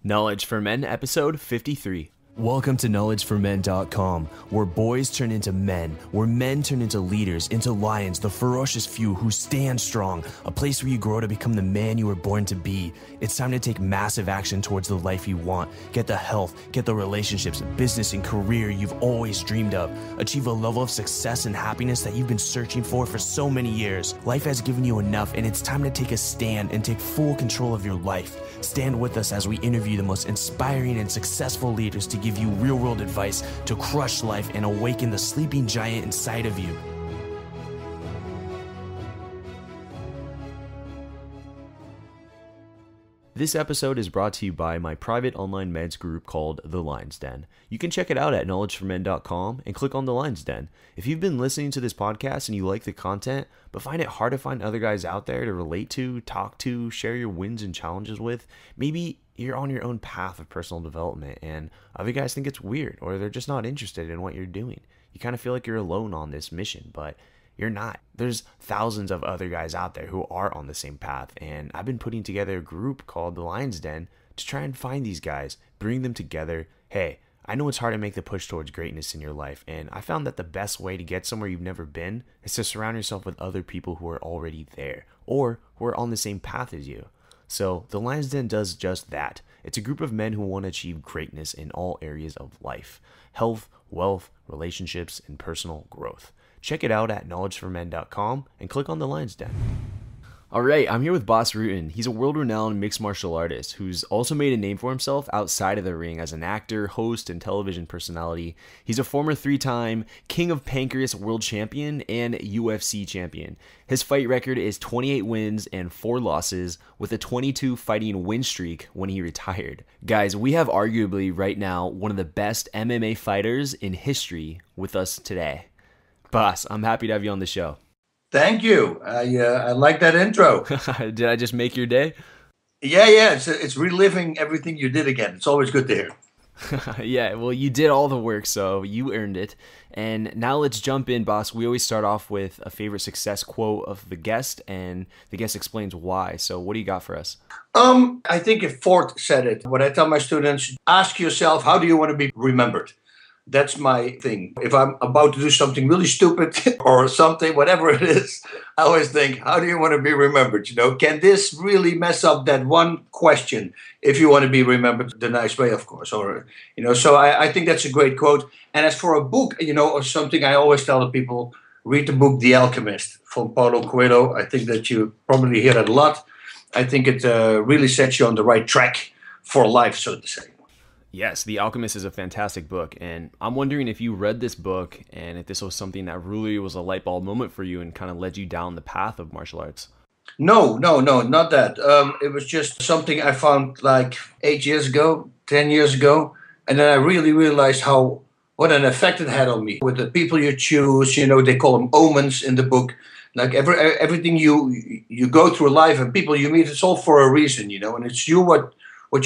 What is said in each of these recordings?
Knowledge for Men, episode 53. Welcome to knowledgeformen.com, where boys turn into men, where men turn into leaders, into lions, the ferocious few who stand strong, a place where you grow to become the man you were born to be. It's time to take massive action towards the life you want. Get the health, get the relationships, business, and career you've always dreamed of. Achieve a level of success and happiness that you've been searching for so many years. Life has given you enough, and it's time to take a stand and take full control of your life. Stand with us as we interview the most inspiring and successful leaders to give you real-world advice to crush life and awaken the sleeping giant inside of you. This episode is brought to you by my private online meds group called The Lion's Den. You can check it out at knowledgeformen.com and click on The Lion's Den. If you've been listening to this podcast and you like the content, but find it hard to find other guys out there to relate to, talk to, share your wins and challenges with, maybe you're on your own path of personal development and other guys think it's weird or they're just not interested in what you're doing. You kind of feel like you're alone on this mission, but you're not. There's thousands of other guys out there who are on the same path, and I've been putting together a group called The Lion's Den to try and find these guys, bring them together. Hey, I know it's hard to make the push towards greatness in your life, and I found that the best way to get somewhere you've never been is to surround yourself with other people who are already there or who are on the same path as you. So The Lion's Den does just that. It's a group of men who want to achieve greatness in all areas of life: health, wealth, relationships, and personal growth. Check it out at knowledgeformen.com and click on The Lion's Den. All right, I'm here with Bas Rutten. He's a world-renowned mixed martial artist who's also made a name for himself outside of the ring as an actor, host, and television personality. He's a former 3-time King of Pancreas world champion and UFC champion. His fight record is 28 wins and 4 losses, with a 22 fighting win streak when he retired. Guys, we have arguably right now one of the best MMA fighters in history with us today. Bas, I'm happy to have you on the show. Thank you. I like that intro. Did I just make your day? Yeah. It's reliving everything you did again. It's always good to hear. Yeah, well, you did all the work, so you earned it. And now let's jump in, Bas. We always start off with a favorite success quote of the guest, and the guest explains why. So what do you got for us? I think if Ford said it, what I tell my students, ask yourself, how do you want to be remembered? That's my thing. If I'm about to do something really stupid or something, whatever it is, I always think, how do you want to be remembered? Can this really mess up that one question if you want to be remembered the nice way, of course? Or, so I think that's a great quote. And as for a book, or something I always tell the people, read the book The Alchemist from Paulo Coelho. I think that you probably hear that a lot. I think it really sets you on the right track for life, so to say. Yes, The Alchemist is a fantastic book, and I'm wondering if you read this book and if this was something that really was a light bulb moment for you and kind of led you down the path of martial arts. No, not that. It was just something I found like 8 years ago, 10 years ago, and then I really realized what an effect it had on me. With the people you choose, they call them omens in the book. Like everything you go through life and people you meet, it's all for a reason, and it's you what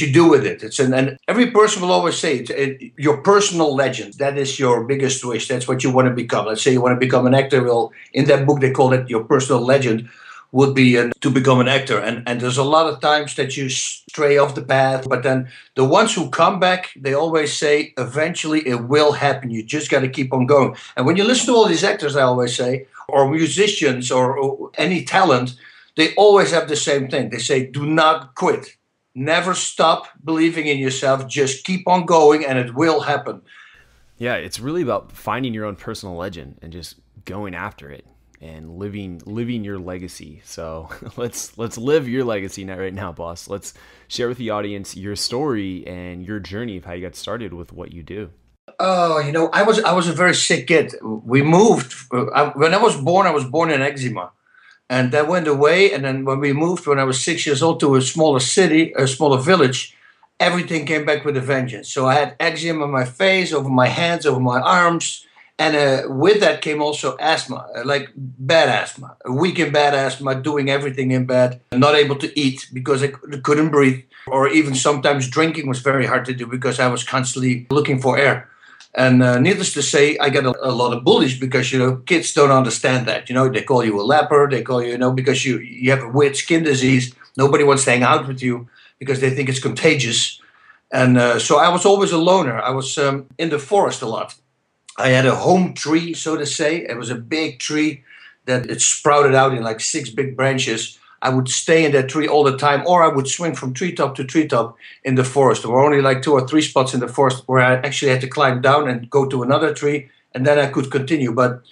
you do with it. And every person will always say your personal legend. That is your biggest wish. That's what you want to become. Let's say you want to become an actor. Well, in that book they call it your personal legend would be to become an actor. And there's a lot of times that you stray off the path. But then the ones who come back, they always say eventually it will happen. You just got to keep on going. And when you listen to all these actors, I always say, or musicians or any talent, they always have the same thing. They say, do not quit. Never stop believing in yourself. Just keep on going and it will happen. Yeah, it's really about finding your own personal legend and just going after it and living your legacy. So let's live your legacy right now, Bas. Let's share with the audience your story and your journey of how you got started with what you do. Oh, I was a very sick kid. We moved. When I was born in eczema. And that went away. And then when we moved, when I was 6 years old, to a smaller city, a smaller village, everything came back with a vengeance. So I had eczema on my face, over my hands, over my arms. And with that came also asthma, like bad asthma, a week in bad asthma, doing everything in bed, not able to eat because I couldn't breathe. Or even sometimes drinking was very hard to do because I was constantly looking for air. And needless to say, I got a lot of bullies because, kids don't understand that. They call you a leper. They call you, because you have a weird skin disease. Nobody wants to hang out with you because they think it's contagious. And so I was always a loner. I was in the forest a lot. I had a home tree, so to say. It was a big tree that it sprouted out in like 6 big branches. I would stay in that tree all the time, or I would swing from treetop to treetop in the forest. There were only like 2 or 3 spots in the forest where I actually had to climb down and go to another tree, and then I could continue. But,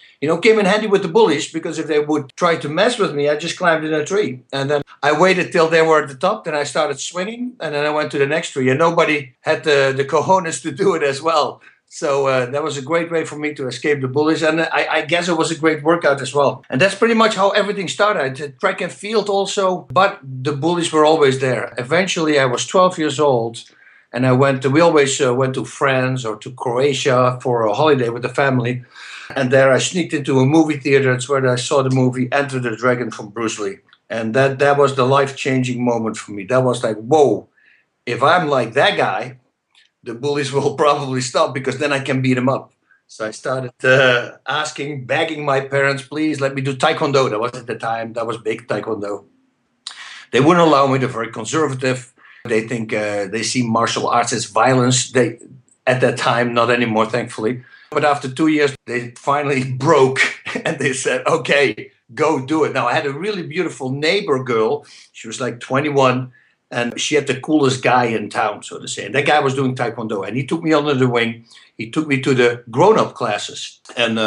came in handy with the bullies, because if they would try to mess with me, I just climbed in a tree. And then I waited till they were at the top, then I started swinging, and then I went to the next tree. And nobody had the cojones to do it as well. So that was a great way for me to escape the bullies. And I guess it was a great workout as well. And that's pretty much how everything started. I did track and field also, but the bullies were always there. Eventually, I was 12 years old, and we always went to France or to Croatia for a holiday with the family. And there I sneaked into a movie theater. It's where I saw the movie Enter the Dragon from Bruce Lee. And that was the life-changing moment for me. That was like, whoa, if I'm like that guy, the bullies will probably stop, because then I can beat them up. So I started begging my parents, please let me do Taekwondo. That was at the time, that was big, Taekwondo. They wouldn't allow me. They're very conservative. They think they see martial arts as violence. At that time, not anymore, thankfully. But after 2 years, they finally broke and they said, okay, go do it. Now, I had a really beautiful neighbor girl. She was like 21. And she had the coolest guy in town, so to say. And that guy was doing Taekwondo. And he took me under the wing. He took me to the grown-up classes. And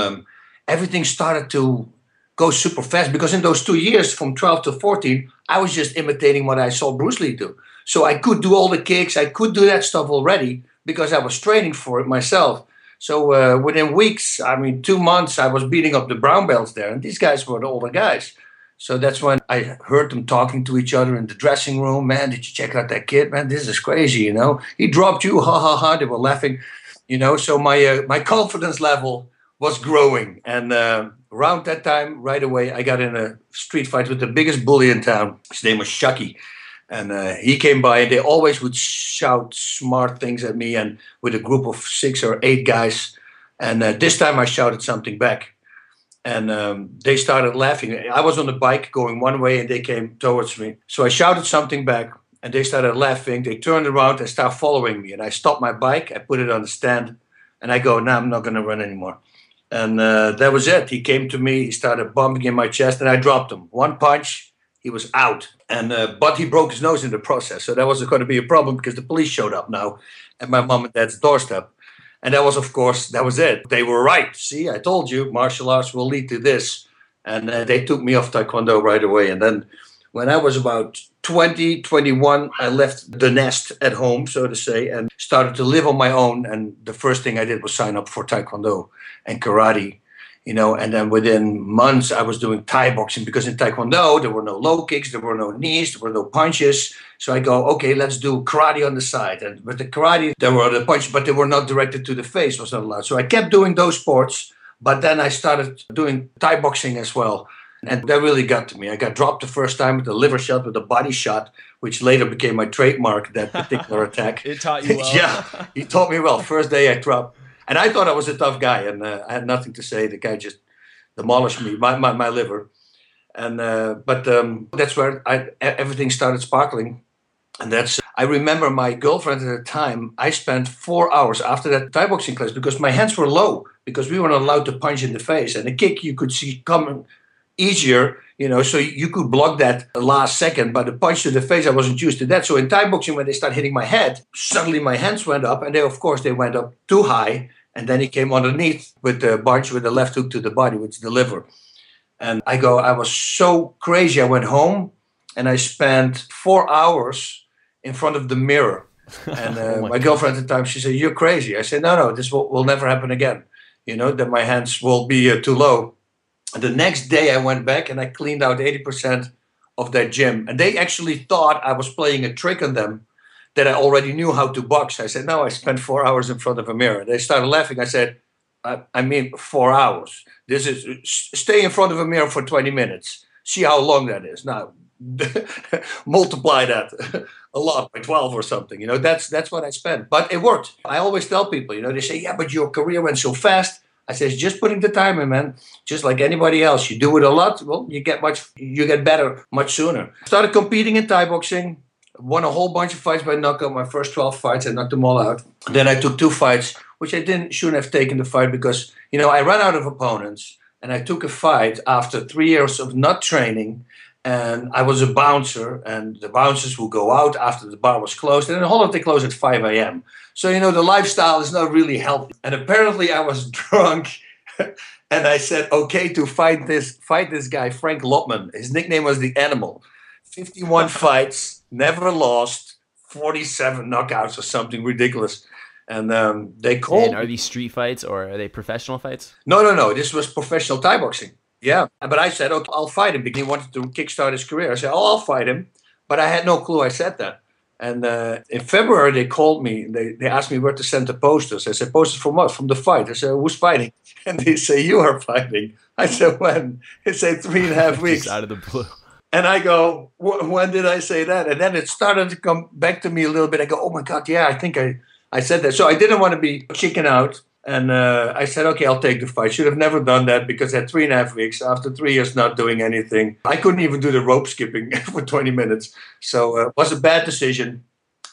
everything started to go super fast. Because in those 2 years, from 12 to 14, I was just imitating what I saw Bruce Lee do. So I could do all the kicks. I could do that stuff already, because I was training for it myself. So within weeks, 2 months, I was beating up the brown belts there. And these guys were the older guys. So that's when I heard them talking to each other in the dressing room. Man, did you check out that kid? Man, this is crazy, He dropped you, ha, ha, ha. They were laughing, So my confidence level was growing. And around that time, right away, I got in a street fight with the biggest bully in town. His name was Shucky. And he came by, and they always would shout smart things at me, and with a group of 6 or 8 guys. And this time I shouted something back. And they started laughing. I was on the bike going one way, and they came towards me. So I shouted something back, and they started laughing. They turned around and started following me. And I stopped my bike. I put it on the stand. And I go, no, I'm not going to run anymore. And that was it. He came to me. He started bumping in my chest, and I dropped him. One punch, he was out. And but he broke his nose in the process. So that wasn't going to be a problem, because the police showed up now at my mom and dad's doorstep. And that was, of course, that was it. They were right. See, I told you, martial arts will lead to this. And they took me off Taekwondo right away. And then when I was about 20, 21, I left the nest at home, so to say, and started to live on my own. And the first thing I did was sign up for Taekwondo and karate. And then within months, I was doing Thai boxing, because in Taekwondo, there were no low kicks, there were no knees, there were no punches. So I go, okay, let's do karate on the side. And with the karate, there were the punches, but they were not directed to the face, was not allowed. So I kept doing those sports, but then I started doing Thai boxing as well. And that really got to me. I got dropped the first time with a liver shot, with a body shot, which later became my trademark, that particular attack. It taught you well. Yeah, he taught me well. First day I dropped. And I thought I was a tough guy, and I had nothing to say. The guy just demolished me, my liver. And but that's where everything started sparkling. And I remember my girlfriend at the time, I spent 4 hours after that Thai boxing class, because my hands were low, because we were not allowed to punch in the face. And the kick you could see coming easier, so you could block that last second, but the punch to the face, I wasn't used to that. So in Thai boxing, when they started hitting my head, suddenly my hands went up, and they went up too high. And then he came underneath with the bunch with the left hook to the body, which is the liver. And I was so crazy. I went home and I spent 4 hours in front of the mirror. And my girlfriend at the time, she said, "You're crazy." I said, no, this will never happen again. That my hands will be too low. And the next day I went back and I cleaned out 80% of that gym. And they actually thought I was playing a trick on them, that I already knew how to box. I said, no, I spent 4 hours in front of a mirror. They started laughing. I said, I mean 4 hours. This is, stay in front of a mirror for 20 minutes. See how long that is. Now, multiply that a lot by 12 or something. That's what I spent. But it worked. I always tell people, they say, yeah, but your career went so fast. I said, just putting the time in, man. Just like anybody else. You do it a lot, well, you get better much sooner. Started competing in Thai boxing. Won a whole bunch of fights by knockout. My first 12 fights, I knocked them all out. Then I took 2 fights, which I shouldn't have taken the fight because, I ran out of opponents. And I took a fight after 3 years of not training. And I was a bouncer, and the bouncers would go out after the bar was closed. And in Holland, they close at 5 a.m. So, the lifestyle is not really healthy. And apparently I was drunk. And I said, okay, to fight this guy, Frank Lotman. His nickname was The Animal. 51 fights, never lost, 47 knockouts or something ridiculous. And they called. And are these street fights or are they professional fights? No. This was professional Thai boxing. Yeah. But I said, okay, I'll fight him because he wanted to kickstart his career. I said, oh, I'll fight him. But I had no clue I said that. And in February, they called me. They asked me where to send the posters. I said, posters from what? From the fight. I said, who's fighting? And they say, you are fighting. I said, when? They say 3.5 weeks. Just out of the blue. And I go, when did I say that? And then it started to come back to me a little bit. I go, oh my God, yeah, I think I said that. So I didn't want to be chicken out. And I said, okay, I'll take the fight. Should have never done that because at 3.5 weeks, after 3 years not doing anything, I couldn't even do the rope skipping for 20 minutes. So it was a bad decision.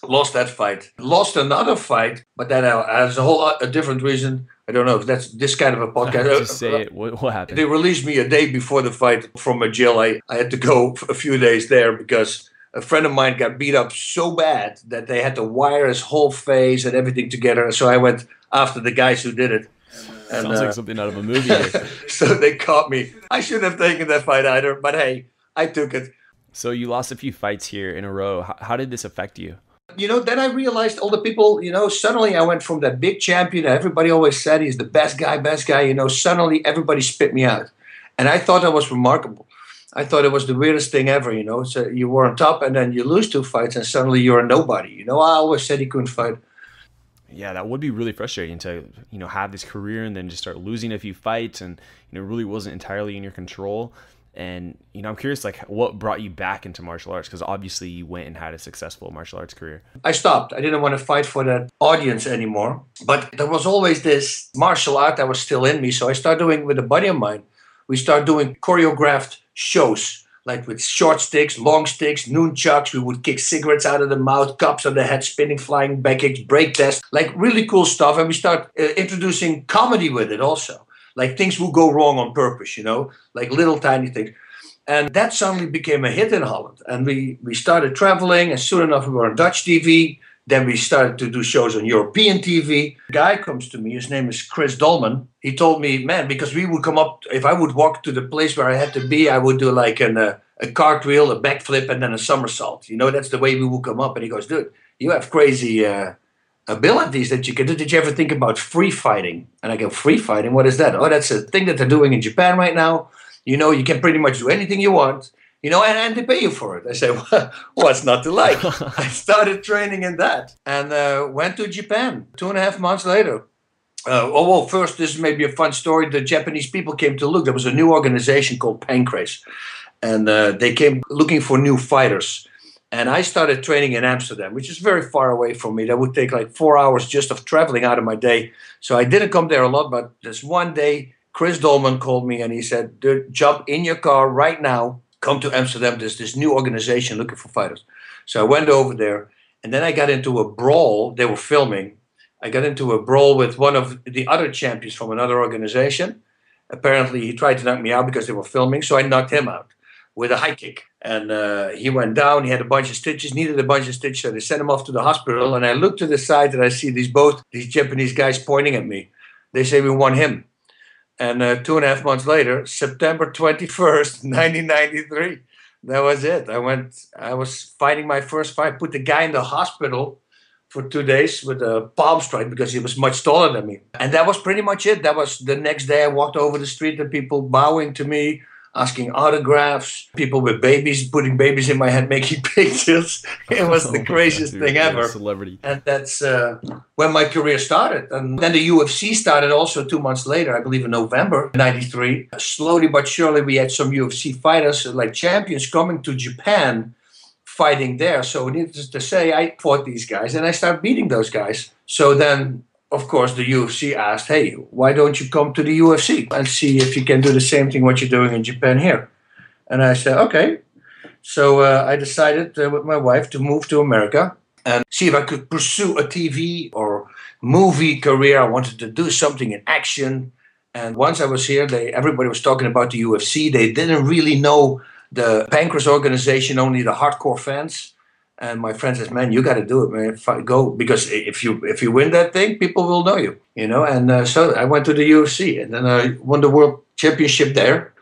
Lost that fight. Lost another fight, but that has a different reason. I don't know if that's this kind of a podcast. Just say it. What happened? They released me a day before the fight from a jail. I had to go a few days there because a friend of mine got beat up so bad that they had to wire his whole face and everything together. So I went after the guys who did it. And, sounds like something out of a movie. So they caught me. I shouldn't have taken that fight either, but hey, I took it. So you lost a few fights here in a row. How did this affect you? Then I realized all the people, suddenly I went from that big champion that everybody always said he's the best guy. Suddenly everybody spit me out. And I thought that was remarkable. I thought it was the weirdest thing ever, So you were on top and then you lose 2 fights and suddenly you're a nobody. I always said he couldn't fight. Yeah, that would be really frustrating to, have this career and then just start losing a few fights and, it really wasn't entirely in your control. And, I'm curious, what brought you back into martial arts? Because obviously you went and had a successful martial arts career. I stopped. I didn't want to fight for that audience anymore. But there was always this martial art that was still in me. So I started doing with a buddy of mine. We started doing choreographed shows, like with short sticks, long sticks, nunchucks. We would kick cigarettes out of the mouth, cups on the head, spinning, flying back kicks, break tests, like really cool stuff. And we start introducing comedy with it also. Like things will go wrong on purpose, like little tiny things. And that suddenly became a hit in Holland. And we started traveling, and soon enough we were on Dutch TV. Then we started to do shows on European TV. A guy comes to me, his name is Chris Dolman. He told me, man, because we would come up, if I would walk to the place where I had to be, I would do like a cartwheel, a backflip, and then a somersault. That's the way we would come up. And he goes, dude, you have crazy abilities that you can do. Did you ever think about free fighting? And I go, free fighting? What is that? Oh, that's a thing that they're doing in Japan right now. You can pretty much do anything you want, and they pay you for it. I say, well, what's not to like? I started training in that and went to Japan 2.5 months later. First, this may be a fun story. The Japanese people came to look. There was a new organization called Pancrase, and they came looking for new fighters. And I started training in Amsterdam, which is very far away from me. That would take like 4 hours just of traveling out of my day. So I didn't come there a lot, but this one day, Chris Dolman called me and he said, dude, jump in your car right now, come to Amsterdam. There's this new organization looking for fighters. So I went over there and then I got into a brawl. They were filming. I got into a brawl with one of the other champions from another organization. Apparently he tried to knock me out because they were filming. So I knocked him out with a high kick. And he went down. He had a bunch of stitches, needed a bunch of stitches. So they sent him off to the hospital. And I looked to the side and I see these Japanese guys pointing at me. They say, we want him. And 2.5 months later, September 21st, 1993, that was it. I was fighting my first fight, put the guy in the hospital for 2 days with a palm strike because he was much taller than me. And that was pretty much it. That was the next day I walked over the street and people bowing to me, asking autographs, people with babies, putting babies in my head, making pictures. It was the craziest thing ever. Celebrity. And that's when my career started. And then the UFC started also 2 months later, I believe in November 93. Slowly but surely, we had some UFC fighters, like champions, coming to Japan, fighting there. So needless to say, I fought these guys and I started beating those guys. So then, of course, the UFC asked, hey, why don't you come to the UFC and see if you can do the same thing what you're doing in Japan here? And I said, okay. So I decided with my wife to move to America and see if I could pursue a TV or movie career. I wanted to do something in action. And once I was here, everybody was talking about the UFC. They didn't really know the Pancras organization, only the hardcore fans. And my friend says, "Man, you got to do it, man. Go, because if you win that thing, people will know you, you know." And so I went to the UFC, and then I won the world championship there.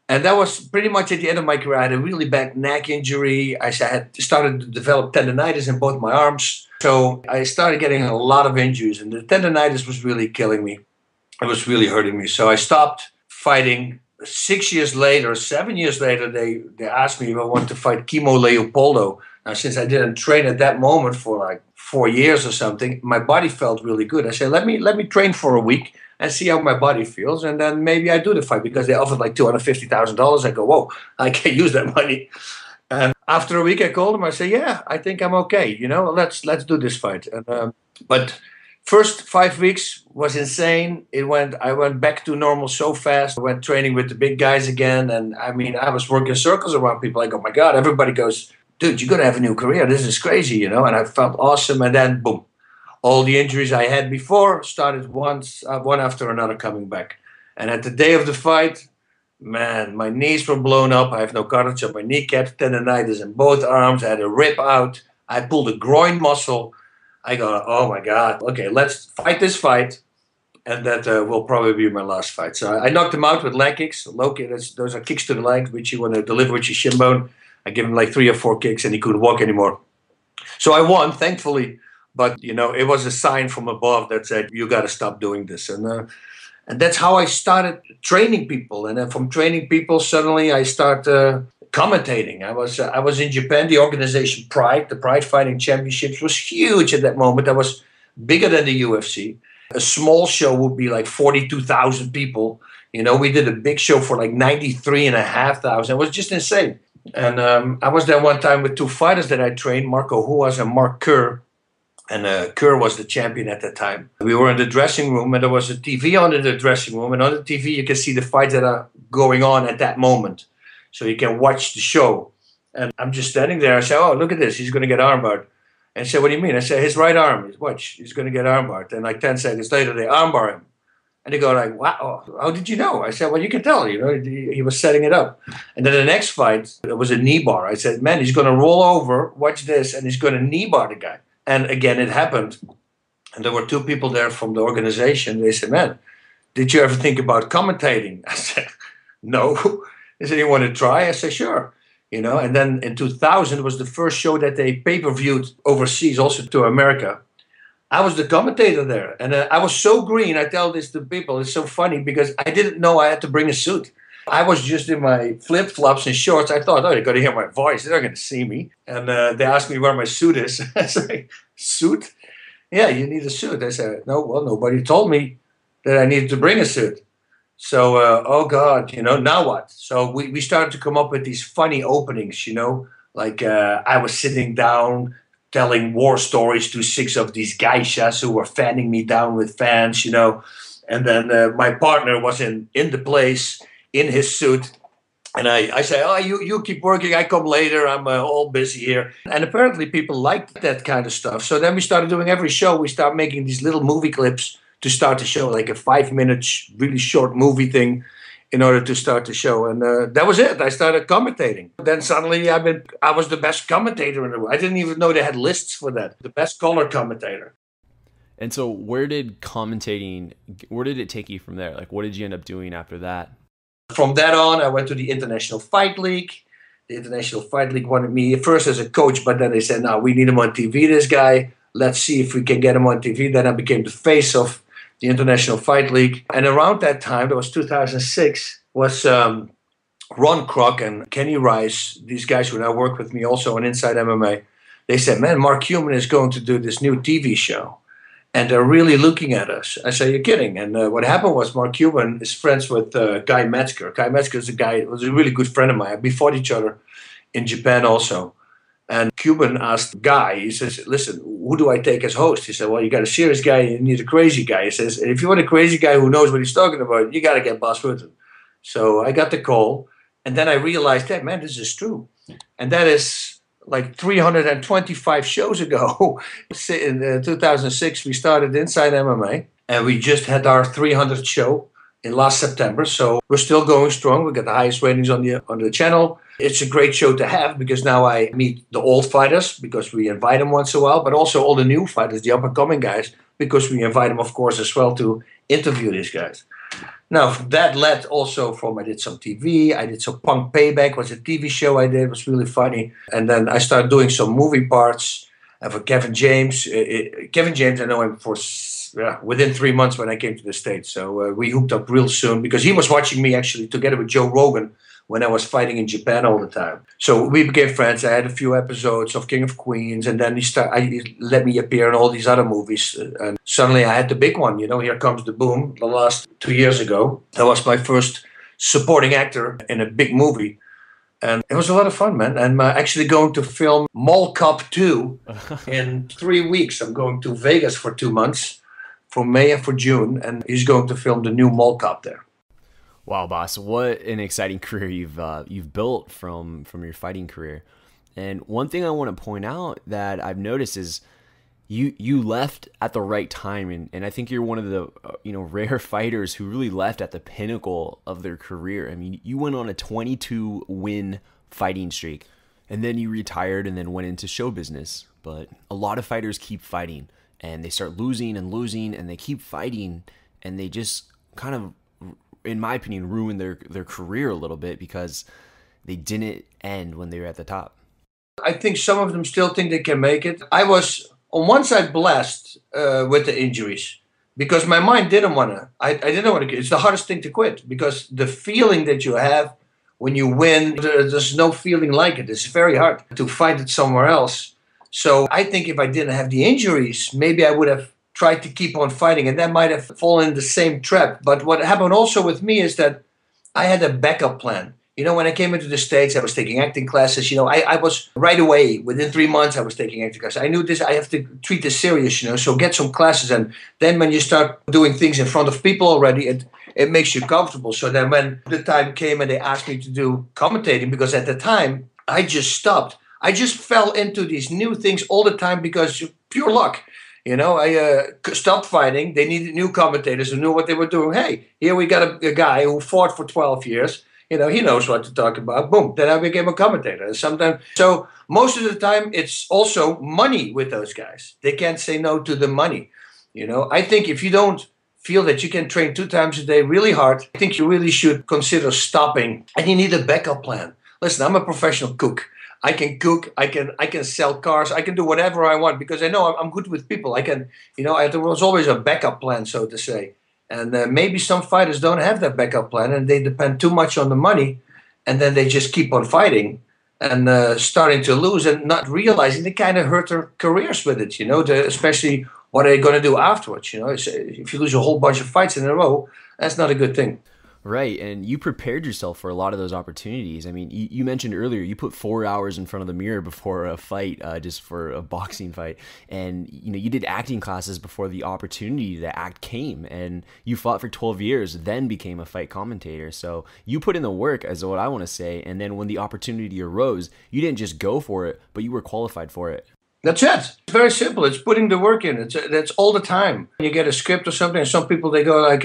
And that was pretty much at the end of my career. I had a really bad neck injury. I had started to develop tendonitis in both my arms. So I started getting a lot of injuries, and the tendonitis was really killing me. It was really hurting me. So I stopped fighting. 6 years later, 7 years later, they asked me if I wanted to fight Kimo Leopoldo. Now, since I didn't train at that moment for like 4 years or something, my body felt really good. I said, let me train for a week and see how my body feels, and then maybe I do the fight, because they offered like $250,000. I go, whoa, I can't use that money. And after a week, I called him. I said, yeah, I think I'm okay. You know, let's do this fight. And but first 5 weeks was insane. I went back to normal so fast. I went training with the big guys again, and I mean, I was working circles around people. I go, my God, everybody goes, dude, you're gonna have a new career. This is crazy, you know. And I felt awesome. And then boom. All the injuries I had before started one after another coming back. And at the day of the fight, man, my knees were blown up. I have no cartilage on my kneecap, tendonitis in both arms. I had a rib out. I pulled a groin muscle. I go, oh my God, okay, let's fight this fight. And that will probably be my last fight. So I knocked him out with leg kicks. Low kicks, those are kicks to the leg, which you want to deliver with your shin bone. I gave him like 3 or 4 kicks, and he couldn't walk anymore. So I won, thankfully. But, you know, it was a sign from above that said, you got to stop doing this. And that's how I started training people. And then from training people, suddenly I started commentating. I was in Japan. The organization Pride, the Pride Fighting Championships, was huge at that moment. That was bigger than the UFC. A small show would be like 42,000 people. You know, we did a big show for like 93,500. It was just insane. And I was there one time with 2 fighters that I trained, Marco Huas and Mark Kerr. And Kerr was the champion at that time. We were in the dressing room, and there was a TV on in the dressing room. And on the TV, you can see the fights that are going on at that moment. So you can watch the show. And I'm just standing there. I say, oh, look at this. He's going to get armbarred. And I said, what do you mean? I said, his right arm. Watch, he's going to get armbarred. And like 10 seconds later, they armbar him. And they go like, wow, how did you know? I said, well, you can tell, you know, he was setting it up. And then the next fight, it was a knee bar. I said, man, he's going to roll over, watch this, and he's going to knee bar the guy. And again, it happened. And there were 2 people there from the organization. They said, man, did you ever think about commentating? I said, no. They said, you want to try? I said, sure. You know, and then in 2000 was the first show that they pay-per-viewed overseas, also to America. I was the commentator there. And I was so green. I tell this to people. It's so funny because I didn't know I had to bring a suit. I was just in my flip-flops and shorts. I thought, oh, they're going to hear my voice. They're going to see me. And they asked me where my suit is. I said, suit? Yeah, you need a suit. I said, no, well, nobody told me that I needed to bring a suit. So, oh, God, you know, now what? So we started to come up with these funny openings, you know, like I was sitting down telling war stories to 6 of these geishas who were fanning me down with fans, you know. And then my partner was in the place in his suit. And I say, oh, you keep working. I come later. I'm all busy here. And apparently people liked that kind of stuff. So then we started doing every show. We started making these little movie clips to start the show, like a 5-minute, really short movie thing in order to start the show. And that was it. I started commentating. Then suddenly I was the best commentator in the world. I didn't even know they had lists for that. The best color commentator. And so where did it take you from there? Like, what did you end up doing after that? From that on, I went to the International Fight League. The International Fight League wanted me first as a coach, but then they said, no, we need him on TV, this guy. Let's see if we can get him on TV. Then I became the face of the International Fight League. And around that time, that was 2006, was Ron Kroc and Kenny Rice, these guys who now work with me also on Inside MMA. They said, man, Mark Cuban is going to do this new TV show. And they're really looking at us. I say, you're kidding. And what happened was Mark Cuban is friends with Guy Metzger. Guy Metzger was a really good friend of mine. We fought each other in Japan also. And Cuban asked Guy, he says, listen, who do I take as host? He said, well, you got a serious guy, you need a crazy guy. He says, if you want a crazy guy who knows what he's talking about, you got to get Bas Rutten. So I got the call. And then I realized that, man, this is true. And that is like 325 shows ago. In 2006, we started Inside MMA, and we just had our 300th show in last September. So we're still going strong. We got the highest ratings on the channel. It's a great show to have because now I meet the old fighters because we invite them once in a while, but also all the new fighters, the up-and-coming guys, because we invite them, of course, as well to interview these guys. Now, that led also from, I did some TV, I did some Punk Payback, was a TV show I did, it was really funny. And then I started doing some movie parts for Kevin James. Kevin James, I know him for within 3 months when I came to the States. So we hooked up real soon because he was watching me actually together with Joe Rogan when I was fighting in Japan all the time. So we became friends. I had a few episodes of King of Queens, and then he let me appear in all these other movies. And suddenly I had the big one, Here Comes the Boom, the last 2 years ago. That was my first supporting actor in a big movie. And it was a lot of fun, man. I'm actually going to film Mall Cop 2 in 3 weeks. I'm going to Vegas for 2 months, for May and for June, and he's going to film the new Mall Cop there. Wow, Bas, what an exciting career you've built from your fighting career. And one thing I want to point out that I've noticed is you left at the right time, and I think you're one of the rare fighters who really left at the pinnacle of their career. I mean, you went on a 22 win fighting streak, and then you retired and then went into show business. But a lot of fighters keep fighting, and they start losing and losing, and they keep fighting, and they just kind of, in my opinion, ruined their career a little bit because they didn't end when they were at the top. I think some of them still think they can make it. I was, on one side, blessed with the injuries because my mind didn't want to. I didn't want to quit. It's the hardest thing to quit because the feeling that you have when you win, there's no feeling like it. It's very hard to find it somewhere else. So I think if I didn't have the injuries, maybe I would have tried to keep on fighting, and that might have fallen in the same trap. But what happened also with me is that I had a backup plan. When I came into the States, I was taking acting classes. I was right away, within 3 months, I was taking acting classes. I knew this, I have to treat this serious, so get some classes. And then when you start doing things in front of people already, it makes you comfortable. So then when the time came and they asked me to do commentating, because at the time, I just stopped. I just fell into these new things all the time because pure luck. I stopped fighting. They needed new commentators who knew what they were doing. Hey, here we got a guy who fought for 12 years. He knows what to talk about. Boom, then I became a commentator. So most of the time, it's also money with those guys. They can't say no to the money. I think if you don't feel that you can train 2 times a day really hard, I think you really should consider stopping. And you need a backup plan. Listen, I'm a professional cook. I can cook, I can sell cars, I can do whatever I want because I know I'm good with people. There was always a backup plan, so to say. And maybe some fighters don't have that backup plan and they depend too much on the money and then they just keep on fighting and starting to lose and not realizing they kind of hurt their careers with it, especially what are they going to do afterwards, if you lose a whole bunch of fights in a row, that's not a good thing. Right, and you prepared yourself for a lot of those opportunities. I mean, you mentioned earlier you put 4 hours in front of the mirror before a fight, just for a boxing fight, and you did acting classes before the opportunity to act came, and you fought for 12 years, then became a fight commentator. So you put in the work, is what I want to say, and then when the opportunity arose, you didn't just go for it, but you were qualified for it. That's it. It's very simple. It's putting the work in. That's all the time. You get a script or something, and some people they go like.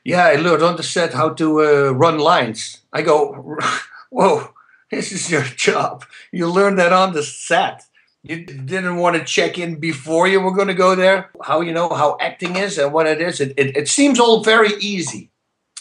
Yeah, I learned on the set how to run lines. I go, whoa, this is your job. You learned that on the set. You didn't want to check in before you were going to go there. How acting is and what it is. It seems all very easy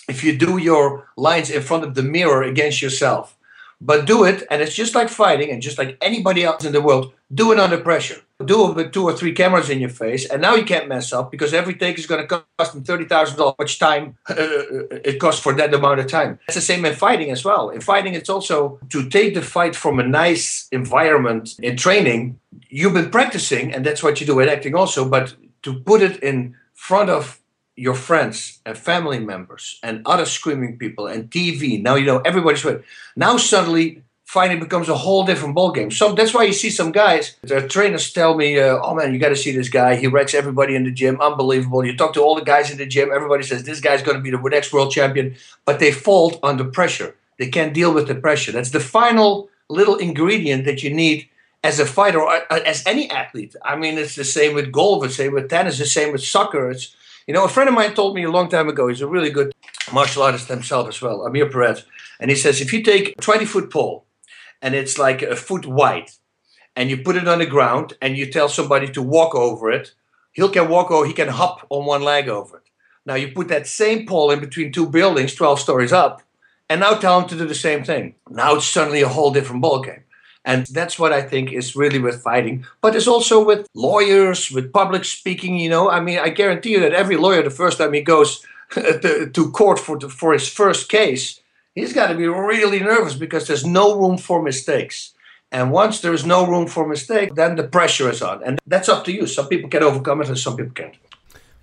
if you do your lines in front of the mirror against yourself. But do it, and it's just like fighting, and just like anybody else in the world, do it under pressure. Do it with 2 or 3 cameras in your face, and now you can't mess up because every take is going to cost them $30,000, which time it costs for that amount of time. It's the same in fighting as well. In fighting, it's also to take the fight from a nice environment in training. You've been practicing, and that's what you do in acting also, but to put it in front of your friends and family members and other screaming people and TV. Now everybody's with. Now suddenly fighting becomes a whole different ballgame. So that's why you see some guys, their trainers tell me, oh man, you got to see this guy. He wrecks everybody in the gym. Unbelievable. You talk to all the guys in the gym. Everybody says this guy's going to be the next world champion. But they fold under pressure. They can't deal with the pressure. That's the final little ingredient that you need as a fighter or as any athlete. I mean, it's the same with golf, it's the same with tennis, it's the same with soccer. It's, you know, a friend of mine told me a long time ago, he's a really good martial artist himself as well, Amir Perez. And he says, if you take a 20-foot pole and it's like a foot wide and you put it on the ground and you tell somebody to walk over it, he can hop on one leg over it. Now you put that same pole in between two buildings, 12 stories up, and now tell him to do the same thing. Now it's suddenly a whole different ballgame. And that's what I think is really with fighting. But it's also with lawyers, with public speaking, you know. I mean, I guarantee you that every lawyer, the first time he goes to court for his first case, he's got to be really nervous because there's no room for mistakes. And once there's no room for mistake, then the pressure is on. And that's up to you. Some people can overcome it and some people can't.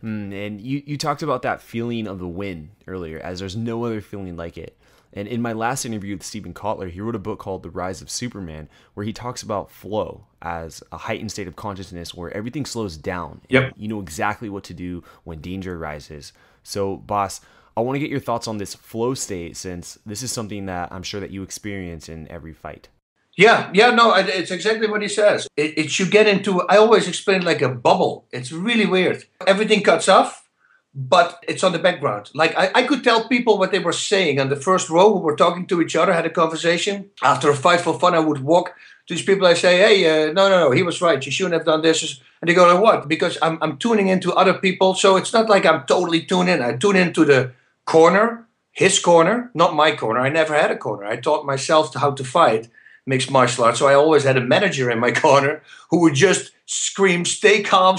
And you talked about that feeling of the win earlier, as there's no other feeling like it. And in my last interview with Stephen Kotler, he wrote a book called The Rise of Superman, where he talks about flow as a heightened state of consciousness where everything slows down. Yep. You know exactly what to do when danger arises. So, Bas, I want to get your thoughts on this flow state, since this is something that I'm sure that you experience in every fight. Yeah, no, it's exactly what he says. It should get into, I always explain it like a bubble. It's really weird. Everything cuts off, but it's on the background. Like I could tell people what they were saying on the first row who were talking to each other, had a conversation. After a fight for fun, I would walk to these people. I say, hey, no, he was right. You shouldn't have done this. And they go, like, what? Because I'm tuning into other people. So it's not like I'm totally tuned in. I tune into the corner, his corner, not my corner. I never had a corner. I taught myself how to fight mixed martial arts. So I always had a manager in my corner who would just scream, stay calm,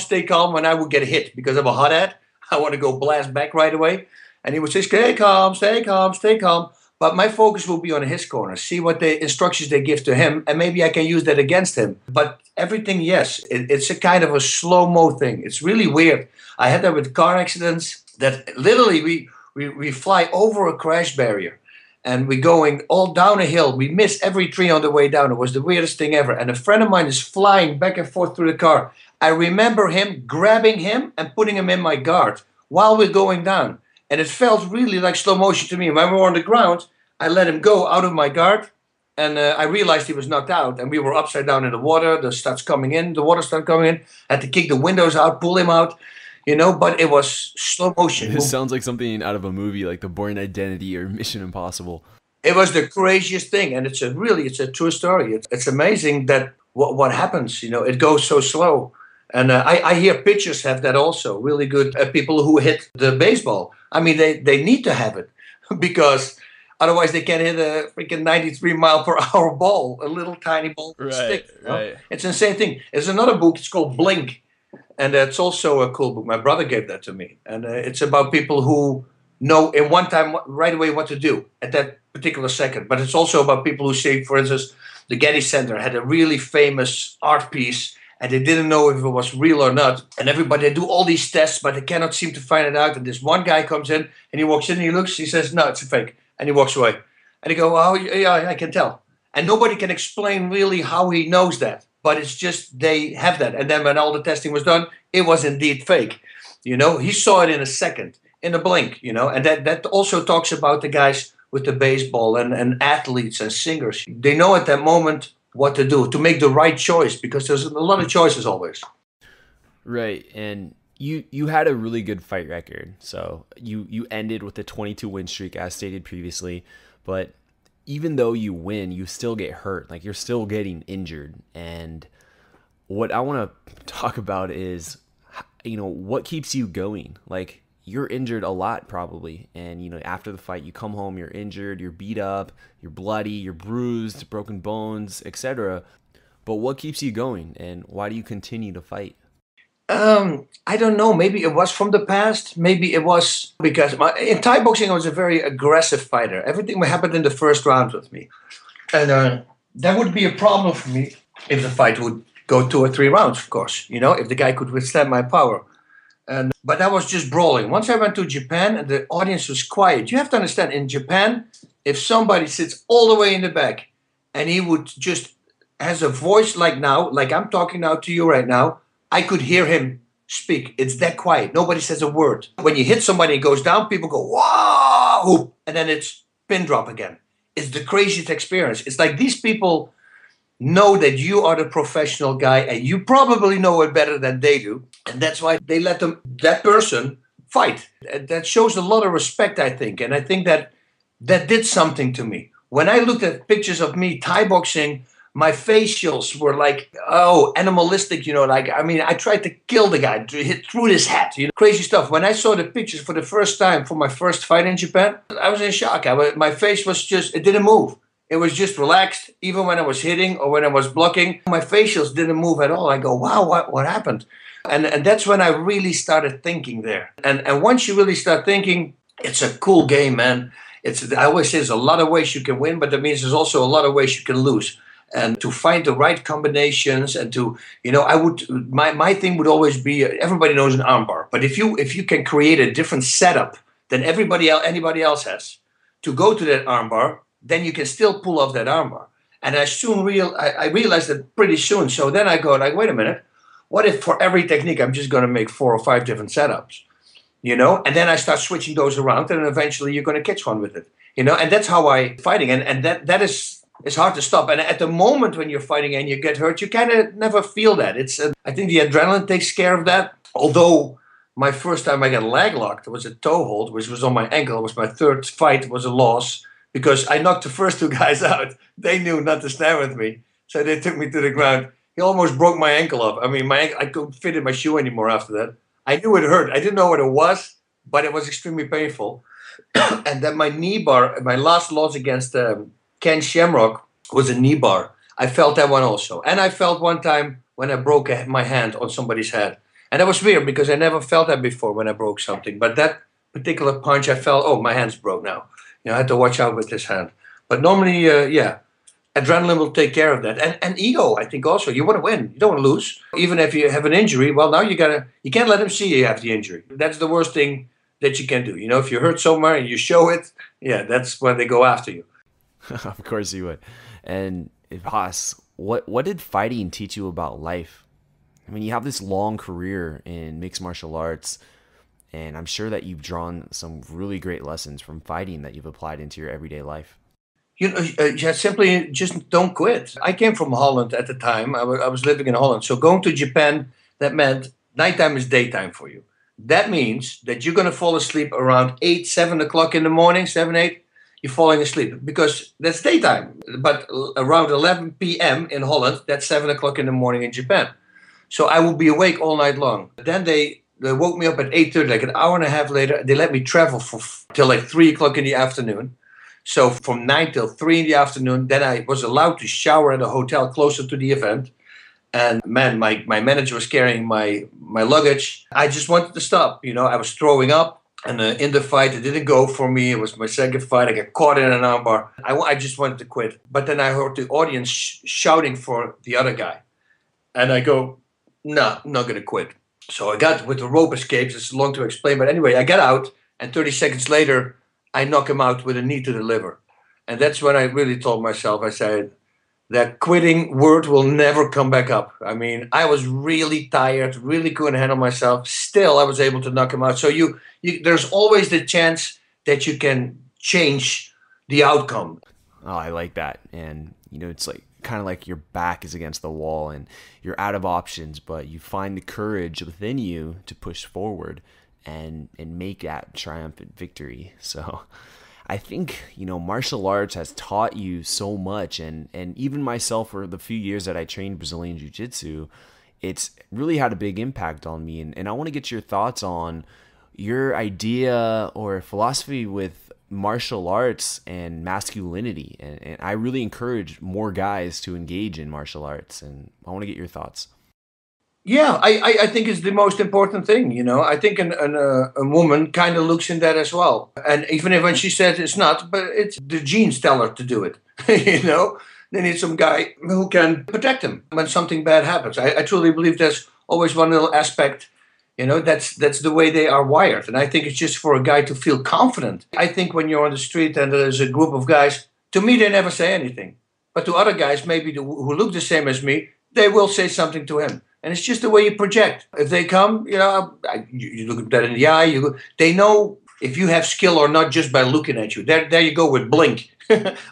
when I would get hit because I'm a hothead. I want to go blast back right away. And he would say, stay calm. But my focus will be on his corner, see what the instructions they give to him, and maybe I can use that against him. But everything, yes, it's a kind of a slow-mo thing. It's really weird. I had that with car accidents that literally we fly over a crash barrier. And we're going all down a hill. We miss every tree on the way down. It was the weirdest thing ever. And a friend of mine is flying back and forth through the car. I remember him grabbing him and putting him in my guard while we're going down. And it felt really like slow motion to me. When we were on the ground, I let him go out of my guard. And I realized he was knocked out. And we were upside down in the water. The water started coming in. I had to kick the windows out, pull him out. You know, but it was slow motion. This sounds like something out of a movie like The Bourne Identity or Mission Impossible. It was the craziest thing, and it's a true story. It's amazing that what happens. You know, it goes so slow. And I hear pitchers have that also. Really good people who hit the baseball. I mean, they need to have it because otherwise they can't hit a freaking 93-mile-per-hour ball, a little tiny ball with a stick. You know? Right. It's an insane thing. There's another book. It's called Blink. And that's also a cool book. My brother gave that to me. And it's about people who know in one time right away what to do at that particular second. But it's also about people who say, for instance, the Getty Center had a really famous art piece and they didn't know if it was real or not. And everybody, they do all these tests, but they cannot seem to find it out. And this one guy comes in and he walks in and he looks, he says, no, it's a fake. And he walks away. And he go, oh, yeah, I can tell. And nobody can explain really how he knows that. But it's just they have that. And then when all the testing was done, it was indeed fake. You know, he saw it in a second, in a blink, you know. And that also talks about the guys with the baseball and athletes and singers. They know at that moment what to do, to make the right choice, because there's a lot of choices always. Right. And you had a really good fight record. So you ended with a 22-win streak, as stated previously. But even though you win, you still get hurt. Like, you're still getting injured. And what I want to talk about is, you know, what keeps you going? Like, you're injured a lot probably. And, you know, after the fight, you come home, you're injured, you're beat up, you're bloody, you're bruised, broken bones, etc. But what keeps you going? And why do you continue to fight? I don't know. Maybe it was from the past. Maybe it was because in Thai boxing, I was a very aggressive fighter. Everything happened in the first round with me. And that would be a problem for me if the fight would go 2 or 3 rounds, of course. You know, if the guy could withstand my power. But that was just brawling. Once I went to Japan and the audience was quiet. You have to understand, in Japan, if somebody sits all the way in the back and he would just has a voice like now, like I'm talking now to you right now, I could hear him speak. It's that quiet. Nobody says a word. When you hit somebody and it goes down, people go, wow! And then it's pin drop again. is the craziest experience. It's like these people know that you are the professional guy and you probably know it better than they do. And that's why they let that person fight. And that shows a lot of respect, I think. And I think that did something to me. When I looked at pictures of me Thai boxing, my facials were like, oh, animalistic, like, I mean, I tried to kill the guy, to hit through his head, crazy stuff. When I saw the pictures for the first time for my first fight in Japan, I was in shock. My face was just, it didn't move. It was just relaxed. Even when I was hitting or when I was blocking, my facials didn't move at all. I go, wow, what happened? And that's when I really started thinking there. And once you really start thinking, it's a cool game, man. I always say there's a lot of ways you can win, but that means there's also a lot of ways you can lose. And to find the right combinations and to, my thing would always be, everybody knows an armbar. But if you can create a different setup than anybody else has to go to that armbar, then you can still pull off that armbar. And I realized that pretty soon. So then I go like, wait a minute, what if for every technique I'm just going to make 4 or 5 different setups, And then I start switching those around, and eventually you're going to catch one with it, And that's how I fighting, and that is. It's hard to stop. And at the moment when you're fighting and you get hurt, you kind of never feel that. I think the adrenaline takes care of that. Although my first time I got leg locked, it was a toe hold, which was on my ankle. It was my third fight, was a loss because I knocked the first 2 guys out. They knew not to stand with me. So they took me to the ground. He almost broke my ankle up. I mean, I couldn't fit in my shoe anymore after that. I knew it hurt. I didn't know what it was, but it was extremely painful. And then my knee bar, my last loss against Ken Shamrock was a knee bar. I felt that one also. And I felt one time when I broke my hand on somebody's head. And that was weird because I never felt that before when I broke something. But that particular punch, I felt, oh, my hand's broke now. I had to watch out with this hand. But normally, adrenaline will take care of that. And ego, I think also. You want to win. You don't want to lose. Even if you have an injury, well, now you can't let them see you have the injury. That's the worst thing that you can do. If you hurt somewhere and you show it, that's when they go after you. Of course you would. And Bas, what did fighting teach you about life? I mean, you have this long career in mixed martial arts, and I'm sure that you've drawn some really great lessons from fighting that you've applied into your everyday life. Simply just don't quit. I came from Holland at the time. I was living in Holland. So going to Japan, that meant nighttime is daytime for you. That means that you're going to fall asleep around 8, 7 o'clock in the morning, 7, 8. You're falling asleep because that's daytime. But around 11 p.m. in Holland, that's 7 o'clock in the morning in Japan. So I will be awake all night long. Then they woke me up at 8:30, like an hour and a half later. They let me travel till like 3 o'clock in the afternoon. So from 9 till 3 in the afternoon, then I was allowed to shower at a hotel closer to the event. And man, my manager was carrying my luggage. I just wanted to stop. I was throwing up. And in the fight, it didn't go for me. It was my second fight. I got caught in an armbar. I just wanted to quit. But then I heard the audience shouting for the other guy. And I go, no, I'm not going to quit. So I got with the rope escapes. It's long to explain. But anyway, I got out. And 30 seconds later, I knock him out with a knee to the liver. And that's when I really told myself, I said, that quitting word will never come back up. I mean, I was really tired, really couldn't handle myself. Still, I was able to knock him out. So there's always the chance that you can change the outcome. Oh, I like that. And, it's like kind of like your back is against the wall and you're out of options, but you find the courage within you to push forward and make that triumphant victory. So I think, martial arts has taught you so much, and even myself, for the few years that I trained Brazilian Jiu-Jitsu, it's really had a big impact on me. And I want to get your thoughts on your idea or philosophy with martial arts and masculinity. And I really encourage more guys to engage in martial arts, and I want to get your thoughts. Yeah, I think it's the most important thing, I think a woman kind of looks in that as well. And even if when she says it's not, but it's the genes tell her to do it, They need some guy who can protect them when something bad happens. I truly believe there's always one little aspect, that's the way they are wired. And I think it's just for a guy to feel confident. I think when you're on the street and there's a group of guys, to me, they never say anything. But to other guys, maybe who look the same as me, they will say something to him. And it's just the way you project. If they come, you look at that in the eye. They know if you have skill or not just by looking at you. There you go with blink.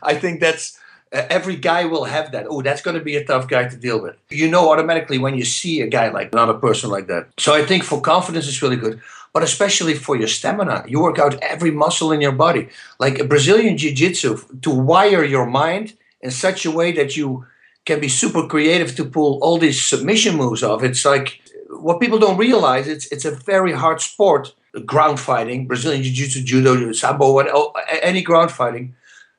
I think that's every guy will have that. Oh, that's going to be a tough guy to deal with. You know automatically when you see a guy like another person like that. So I think for confidence it's really good, but especially for your stamina. You work out every muscle in your body. Like a Brazilian Jiu-Jitsu, to wire your mind in such a way that you can be super creative to pull all these submission moves off. It's like what people don't realize. It's a very hard sport. Ground fighting, Brazilian Jiu-Jitsu, Judo, Sambo, and any ground fighting,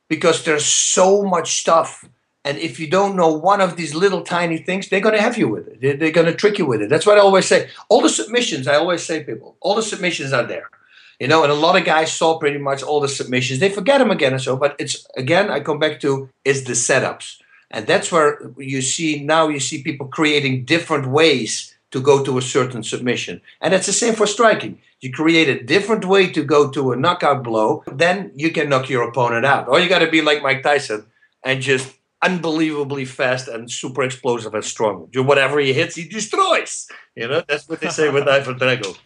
because there's so much stuff. And if you don't know one of these little tiny things, they're going to have you with it. They're going to trick you with it. That's what I always say. All the submissions, I always say, people, all the submissions are there. You know, and a lot of guys saw pretty much all the submissions. They forget them again and so, but it's, again, I come back to, it's the setups. And that's where you see people creating different ways to go to a certain submission. And that's the same for striking. You create a different way to go to a knockout blow, then you can knock your opponent out. Or you got to be like Mike Tyson and just unbelievably fast and super explosive and strong. Whatever he hits, he destroys. You know, that's what they say with Ivan Drago.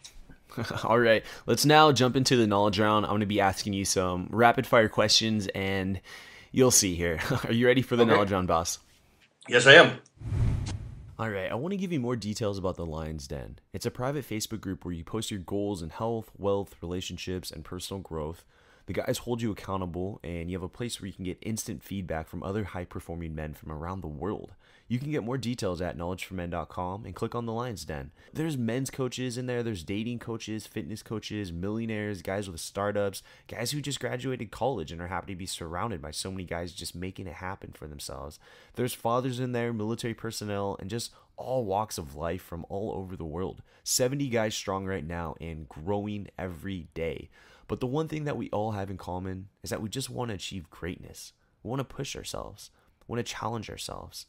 All right, let's now jump into the knowledge round. I'm going to be asking you some rapid fire questions, and you'll see here. Are you ready for the knowledge round, Bas? Yes, I am. All right, I want to give you more details about the Lion's Den. It's a private Facebook group where you post your goals in health, wealth, relationships, and personal growth. The guys hold you accountable, and you have a place where you can get instant feedback from other high-performing men from around the world. You can get more details at knowledgeformen.com and click on the Lion's Den. There's men's coaches in there, there's dating coaches, fitness coaches, millionaires, guys with startups, guys who just graduated college and are happy to be surrounded by so many guys just making it happen for themselves. There's fathers in there, military personnel, and just all walks of life from all over the world. 70 guys strong right now and growing every day. But the one thing that we all have in common is that we just want to achieve greatness. We want to push ourselves. We want to challenge ourselves.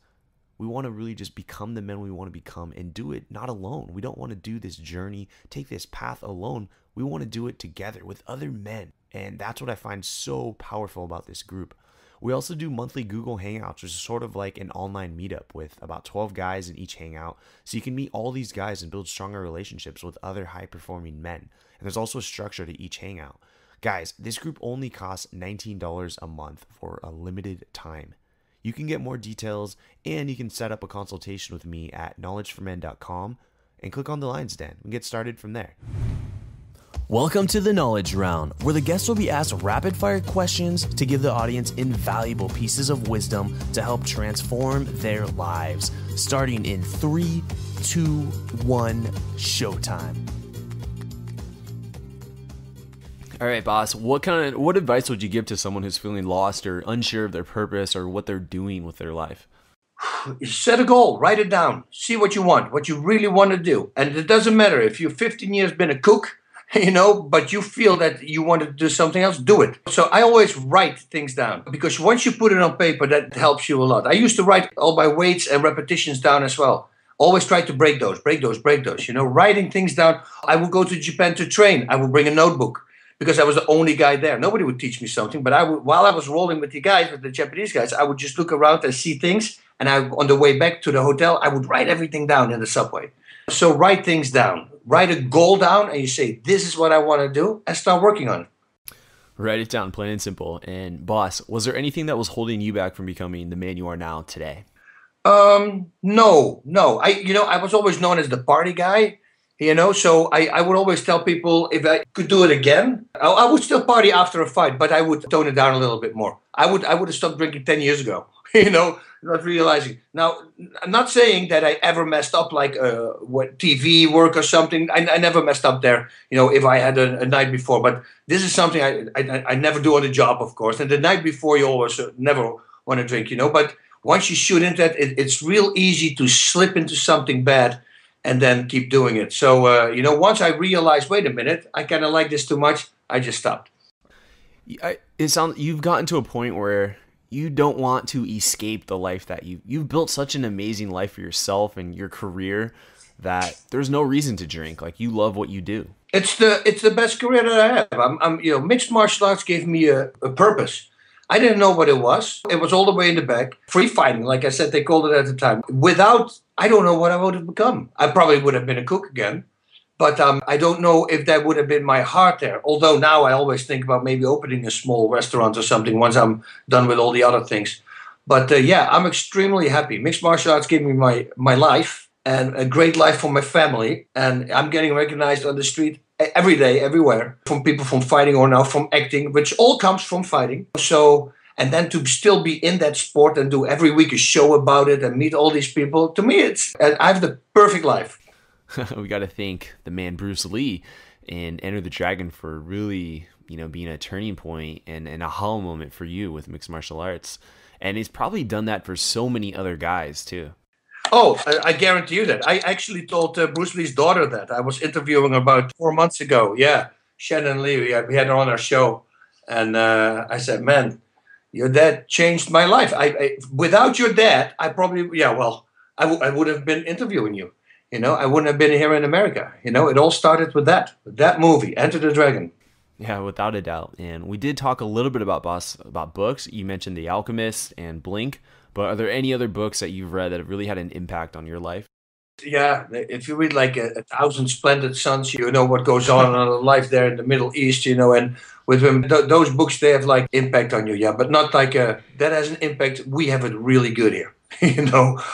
We want to really just become the men we want to become and do it not alone. We don't want to do this journey, take this path alone. We want to do it together with other men. And that's what I find so powerful about this group. We also do monthly Google Hangouts, which is sort of like an online meetup with about 12 guys in each hangout. So you can meet all these guys and build stronger relationships with other high-performing men. And there's also a structure to each hangout. Guys, this group only costs $19 a month for a limited time. You can get more details and you can set up a consultation with me at knowledgeformen.com and click on the Lion's Den and get started from there. Welcome to the Knowledge Round, where the guests will be asked rapid-fire questions to give the audience invaluable pieces of wisdom to help transform their lives. Starting in 3, 2, 1, showtime. All right, Bas, what advice would you give to someone who's feeling lost or unsure of their purpose or what they're doing with their life? Set a goal, write it down, see what you want, what you really want to do. And it doesn't matter if you've 15 years been a cook, you know, but you feel that you want to do something else, do it. So I always write things down because once you put it on paper, that helps you a lot. I used to write all my weights and repetitions down as well. Always try to break those, you know, writing things down. I would go to Japan to train. I would bring a notebook because I was the only guy there. Nobody would teach me something, but while I was rolling with the guys, with the Japanese guys, I would just look around and see things. And on the way back to the hotel, I would write everything down in the subway. So write things down. Write a goal down and you say, this is what I want to do, and start working on it. Write it down, plain and simple. And Bas, was there anything that was holding you back from becoming the man you are now today? No. I was always known as the party guy, you know, so I would always tell people if I could do it again, I would still party after a fight, but I would tone it down a little bit more. I would have stopped drinking 10 years ago, you know, not realizing. Now, I'm not saying that I ever messed up like what TV work or something. I never messed up there, you know, if I had a night before. But this is something I never do on the job, of course. And the night before, you always never want to drink, you know. But once you shoot into that, it's real easy to slip into something bad and then keep doing it. So, you know, once I realized, wait a minute, I kind of like this too much, I just stopped. It sounds you've gotten to a point where you don't want to escape the life that you've built such an amazing life for yourself and your career that there's no reason to drink. Like, you love what you do. It's the best career that I have. I'm you know, mixed martial arts gave me a purpose. I didn't know what it was. It was all the way in the back. Free fighting, like I said, they called it at the time. Without, I don't know what I would have become. I probably would have been a cook again. But I don't know if that would have been my heart there. Although now I always think about maybe opening a small restaurant or something once I'm done with all the other things. But yeah, I'm extremely happy. Mixed martial arts gave me my life and a great life for my family. And I'm getting recognized on the street every day, everywhere, from people from fighting or now from acting, which all comes from fighting. So, and then to still be in that sport and do every week a show about it and meet all these people, to me, I have the perfect life. We got to thank the man Bruce Lee and Enter the Dragon for really, being a turning point and a hollow moment for you with mixed martial arts. And he's probably done that for so many other guys too. Oh, I guarantee you that. I actually told Bruce Lee's daughter that. I was interviewing her about 4 months ago. Yeah, Shannon Lee, we had her on our show. And I said, man, your dad changed my life. Without your dad, I probably, I would have been interviewing you. I wouldn't have been here in America. It all started with that movie, Enter the Dragon. Yeah, without a doubt. And we did talk a little bit about books. You mentioned The Alchemist and Blink, but are there any other books that you've read that have really had an impact on your life? Yeah, if you read like a Thousand Splendid Suns, you know what goes on in life there in the Middle East, and with them, those books, they have like impact on you, yeah, but not like that has an impact. We have it really good here.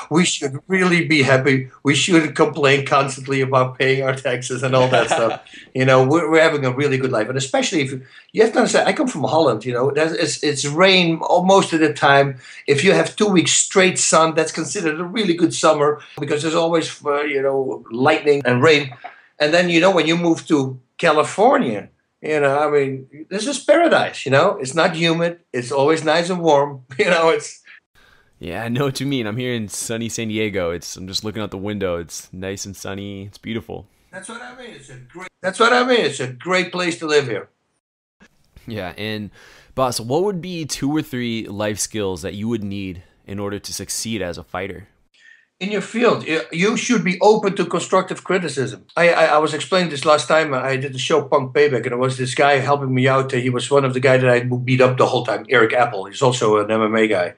We should really be happy. We shouldn't complain constantly about paying our taxes and all that stuff. We're having a really good life. And especially if you have to understand, I come from Holland, it's rain most of the time. If you have 2 weeks straight sun, that's considered a really good summer because there's always, lightning and rain. And then, when you move to California, this is paradise, it's not humid. It's always nice and warm. Yeah, I know what you mean. I'm here in sunny San Diego. I'm just looking out the window. It's nice and sunny. It's beautiful. That's what I mean. It's a great place to live here. Yeah, and Bas, what would be 2 or 3 life skills that you would need in order to succeed as a fighter? In your field, you should be open to constructive criticism. I was explaining this last time. I did the show Punk Payback, and there was this guy helping me out. He was one of the guys that I beat up the whole time, Eric Apple. He's also an MMA guy.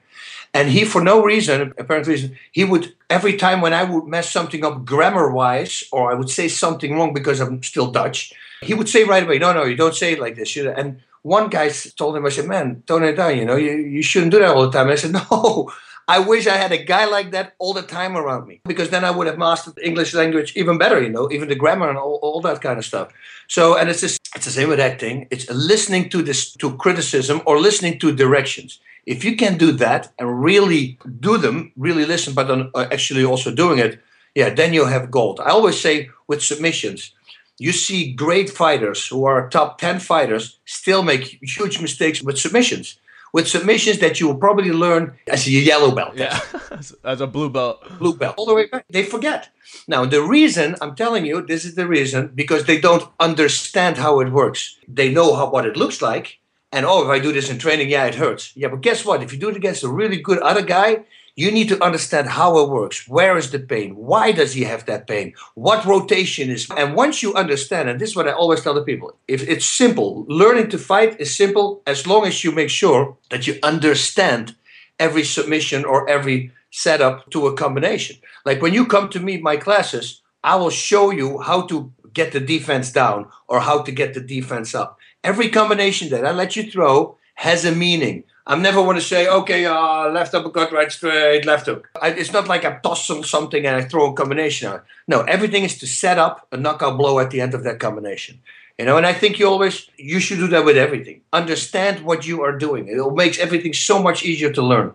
And he, for no reason, apparent reason, he would, every time when I would mess something up grammar-wise, or I would say something wrong because I'm still Dutch, he would say right away, no, you don't say it like this. And one guy told him, I said, man, tone it down, you shouldn't do that all the time. And I said, no, I wish I had a guy like that all the time around me, because then I would have mastered the English language even better, even the grammar and all that kind of stuff. So, and it's the same with acting. It's listening to criticism or listening to directions. If you can do that and really do them, really listen, but then actually also doing it, yeah, then you have gold. I always say with submissions, you see great fighters who are top 10 fighters still make huge mistakes with submissions. With submissions that you will probably learn as a yellow belt. Yeah, as a blue belt. Blue belt. All the way back. They forget. Now, the reason, I'm telling you, this is the reason, because they don't understand how it works. They know what it looks like. And, if I do this in training, yeah, it hurts. Yeah, but guess what? If you do it against a really good other guy, you need to understand how it works. Where is the pain? Why does he have that pain? What rotation is? And once you understand, and this is what I always tell the people, if it's simple, learning to fight is simple as long as you make sure that you understand every submission or every setup to a combination. Like when you come to me, my classes, I will show you how to get the defense down or how to get the defense up. Every combination that I let you throw has a meaning. I'm never want to say, okay, left uppercut, right straight, left hook. It's not like I toss something and I throw a combination out. No, everything is to set up a knockout blow at the end of that combination. And I think you should do that with everything. Understand what you are doing. It makes everything so much easier to learn.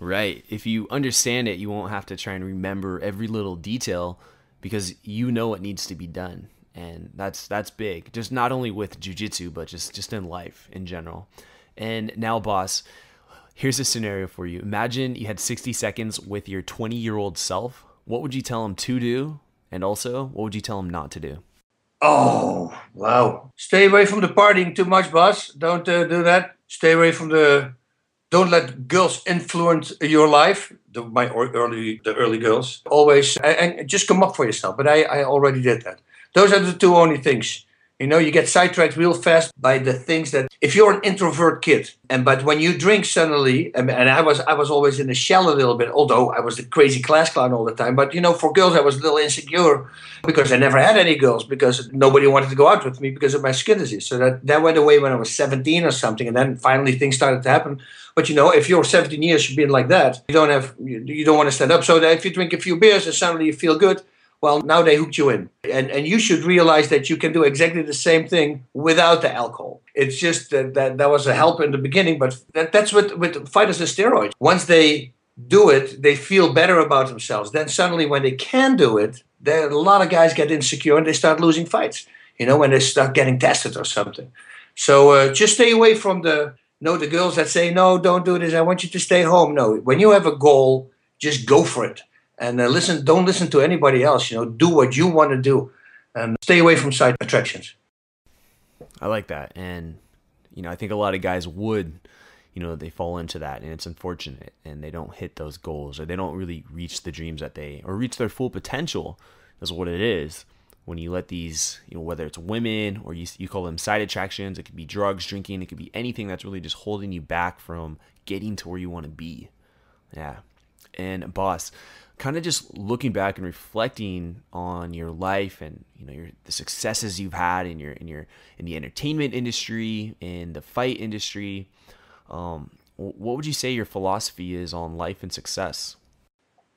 Right. If you understand it, you won't have to try and remember every little detail because you know what needs to be done. And that's big, just not only with jiu-jitsu, but just in life in general. And now, Bas, here's a scenario for you. Imagine you had 60 seconds with your 20-year-old self. What would you tell him to do? And also, what would you tell him not to do? Oh, wow. Stay away from the partying too much, Bas. Don't do that. Stay away from don't let girls influence your life. The early girls. Always, and just come up for yourself. But I already did that. Those are the two only things. You know, you get sidetracked real fast by the things that if you're an introvert kid, but when you drink suddenly, and I was always in the shell a little bit, although I was the crazy class clown all the time. But you know, for girls I was a little insecure because I never had any girls because nobody wanted to go out with me because of my skin disease. So that went away when I was 17 or something, and then finally things started to happen. But you know, if you're 17 years you've been like that, you don't want to stand up. So that if you drink a few beers and suddenly you feel good, well, now they hooked you in. And you should realize that you can do exactly the same thing without the alcohol. It's just that was a help in the beginning, but that's with fighters and steroids. Once they do it, they feel better about themselves. Then suddenly when they can do it, a lot of guys get insecure and they start losing fights, you know, when they start getting tested or something. So just stay away from the girls that say, no, don't do this, I want you to stay home. No, when you have a goal, just go for it. And don't listen to anybody else. You know, do what you want to do, and stay away from side attractions. I like that, and you know, I think a lot of guys would, you know, they fall into that, and it's unfortunate, and they don't hit those goals, or they don't really reach the dreams or reach their full potential. Is what it is when you let these, you know, whether it's women or you call them side attractions. It could be drugs, drinking. It could be anything that's really just holding you back from getting to where you want to be. Yeah, and Bas, kind of just looking back and reflecting on your life and, you know, the successes you've had in the entertainment industry, in the fight industry, what would you say your philosophy is on life and success?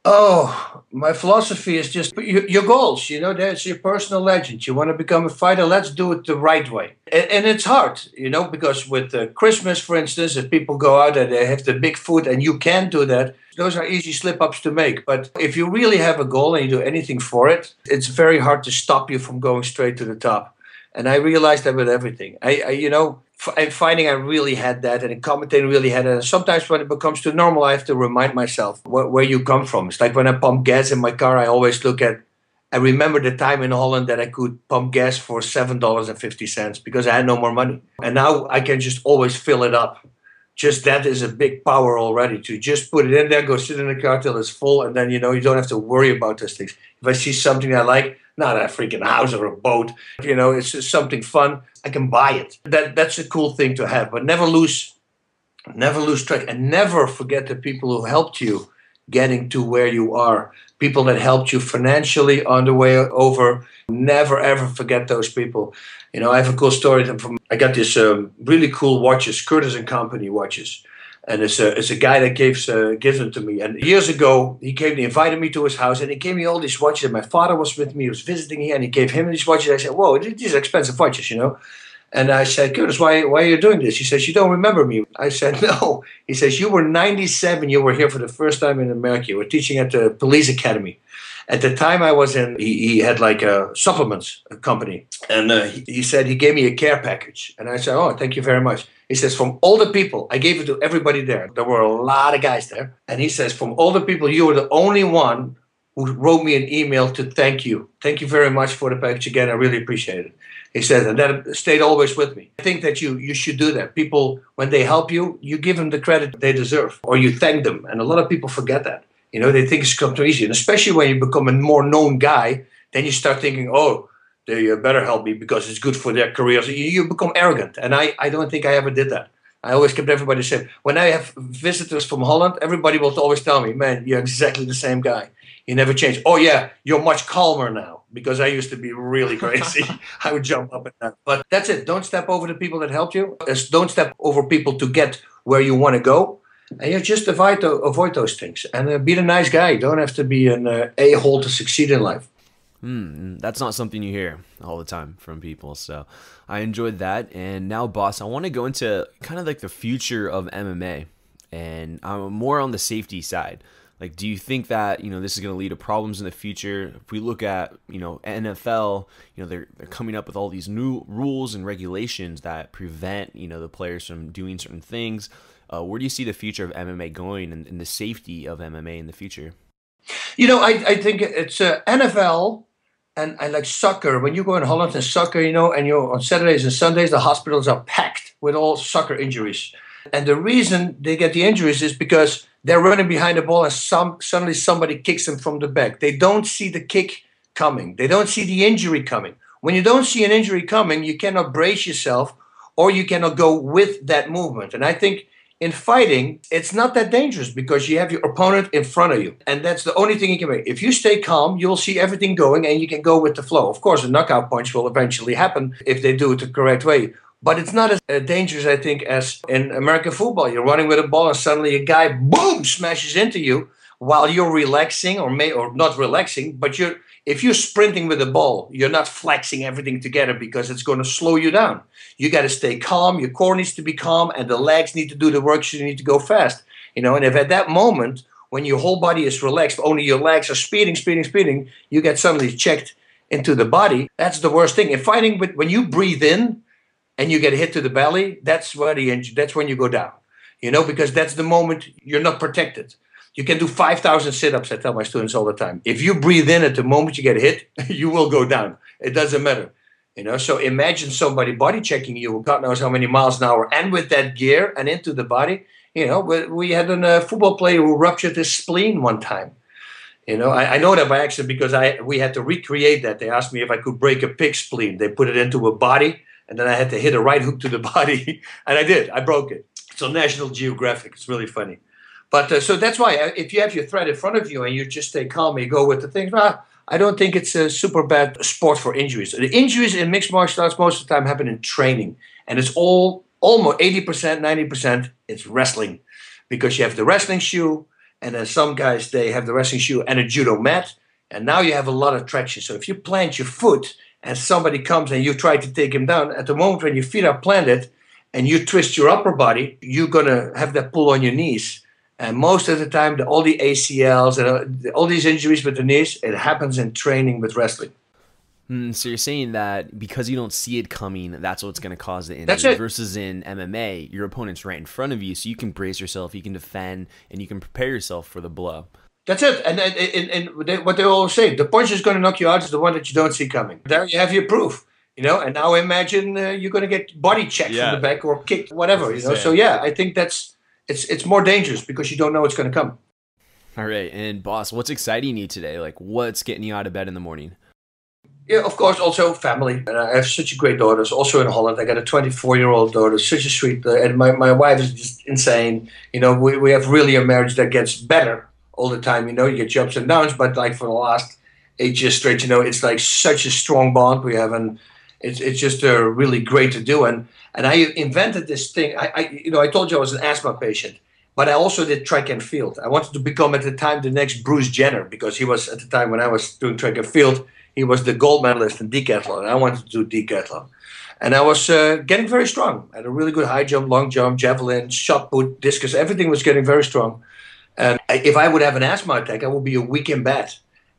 Oh, my philosophy is just your goals. You know, that's your personal legend. You want to become a fighter, let's do it the right way. And it's hard, you know, because with Christmas, for instance, if people go out and they have the big food and you can't do that, those are easy slip-ups to make. But if you really have a goal and you do anything for it, it's very hard to stop you from going straight to the top. And I realized that with everything. You know, fighting, I really had that, and in commentating, really had it. And sometimes when it becomes too normal, I have to remind myself where you come from. It's like when I pump gas in my car, I remember the time in Holland that I could pump gas for $7.50 because I had no more money. And now I can just always fill it up. Just that is a big power already, to just put it in there, go sit in the car till it's full, and then, you know, you don't have to worry about those things. If I see something I like, not a freaking house or a boat, you know, it's just something fun, I can buy it. That's a cool thing to have, but never lose track, and never forget the people who helped you getting to where you are. People that helped you financially on the way over. Never ever forget those people. You know, I have a cool story I got this really cool watches, Curtis and Company watches. And it's a guy that gives them to me. And years ago, he invited me to his house, and he gave me all these watches. And my father was with me, he was visiting here, and he gave him these watches. I said, whoa, these are expensive watches, you know. And I said, Curtis, why are you doing this? He says, you don't remember me. I said, no. He says, you were 97. You were here for the first time in America. You were teaching at the police academy. At the time I was in, he had like a supplements company. And he said he gave me a care package. And I said, oh, thank you very much. He says, from all the people, I gave it to everybody there. There were a lot of guys there. And he says, from all the people, you were the only one who wrote me an email to thank you. Thank you very much for the package again. I really appreciate it. He said, and that stayed always with me. I think that you should do that. People, when they help you, you give them the credit they deserve, or you thank them. And a lot of people forget that. You know, they think it's come too easy. And especially when you become a more known guy, then you start thinking, oh, they better help me because it's good for their careers. You become arrogant. And I don't think I ever did that. I always kept everybody the same. When I have visitors from Holland, everybody will always tell me, man, you're exactly the same guy. You never change. Oh, yeah, you're much calmer now, because I used to be really crazy. I would jump up and down. But that's it. Don't step over the people that helped you. Don't step over people to get where you want to go. And you just avoid those things. And be the nice guy. You don't have to be an a-hole to succeed in life. That's not something you hear all the time from people. So I enjoyed that. And now, Bas, I want to go into kind of like the future of MMA. And I'm more on the safety side. Like, do you think that, you know, this is going to lead to problems in the future? If we look at, you know, NFL, you know, they're coming up with all these new rules and regulations that prevent, you know, the players from doing certain things. Where do you see the future of MMA going, and the safety of MMA in the future? You know, I think it's NFL and I like soccer. When you go in Holland and soccer, you know, and you're on Saturdays and Sundays, the hospitals are packed with all soccer injuries. And the reason they get the injuries is because they're running behind the ball and suddenly somebody kicks them from the back. They don't see the kick coming. They don't see the injury coming. When you don't see an injury coming, you cannot brace yourself or you cannot go with that movement. And I think in fighting, it's not that dangerous because you have your opponent in front of you. And that's the only thing you can make. If you stay calm, you'll see everything going and you can go with the flow. Of course, a knockout punch will eventually happen if they do it the correct way. But it's not as dangerous, I think, as in American football. You're running with a ball and suddenly a guy, boom, smashes into you while you're relaxing or not relaxing. But if you're sprinting with the ball, you're not flexing everything together because it's going to slow you down. You got to stay calm. Your core needs to be calm and the legs need to do the work. So you need to go fast. And if at that moment, when your whole body is relaxed, only your legs are speeding, you get suddenly checked into the body. That's the worst thing. In fighting, when you breathe in, and you get hit to the belly, that's when you go down, because that's the moment you're not protected. You can do 5,000 sit-ups, I tell my students all the time. If you breathe in at the moment you get hit, you will go down. It doesn't matter. So imagine somebody body checking you, God knows how many miles an hour, and with that gear and into the body. We had a football player who ruptured his spleen one time. I know that by accident because we had to recreate that. They asked me if I could break a pig spleen. They put it into a body. And then I had to hit a right hook to the body. And I did. I broke it. It's on National Geographic. It's really funny. But so that's why if you have your threat in front of you and you just stay calm and you go with the things, I don't think it's a super bad sport for injuries. The injuries in mixed martial arts most of the time happen in training. And it's almost 80%, 90%, it's wrestling. Because you have the wrestling shoe, and then some guys, they have the wrestling shoe and a judo mat. And now you have a lot of traction. So if you plant your foot, and somebody comes and you try to take him down, at the moment when your feet are planted and you twist your upper body, you're going to have that pull on your knees. And most of the time, all the ACLs and all these injuries with the knees, it happens in training with wrestling. So you're saying that because you don't see it coming, that's what's going to cause the injury. That's it. Versus in MMA, your opponent's right in front of you, so you can brace yourself, you can defend, and you can prepare yourself for the blow. That's it. And what they always say, the punch is going to knock you out is the one that you don't see coming. There you have your proof, and now imagine you're going to get body checked from the back or kicked, whatever, So yeah, I think it's more dangerous because you don't know what's going to come. All right. And boss, what's exciting you today? Like what's getting you out of bed in the morning? Yeah, of course, also family. And I have such a great daughter, also in Holland. I got a 24-year-old daughter, such a sweet, and my wife is just insane. We have really a marriage that gets better all the time. You get your ups and downs, but like for the last 8 years straight, it's like such a strong bond we have, and it's just really great to do. And I invented this thing. I told you I was an asthma patient, but I also did track and field. I wanted to become at the time the next Bruce Jenner because he was at the time when I was doing track and field, he was the gold medalist in decathlon. And I wanted to do decathlon, and I was getting very strong. I had a really good high jump, long jump, javelin, shot put, discus. Everything was getting very strong. And if I would have an asthma attack, I would be a week in bed.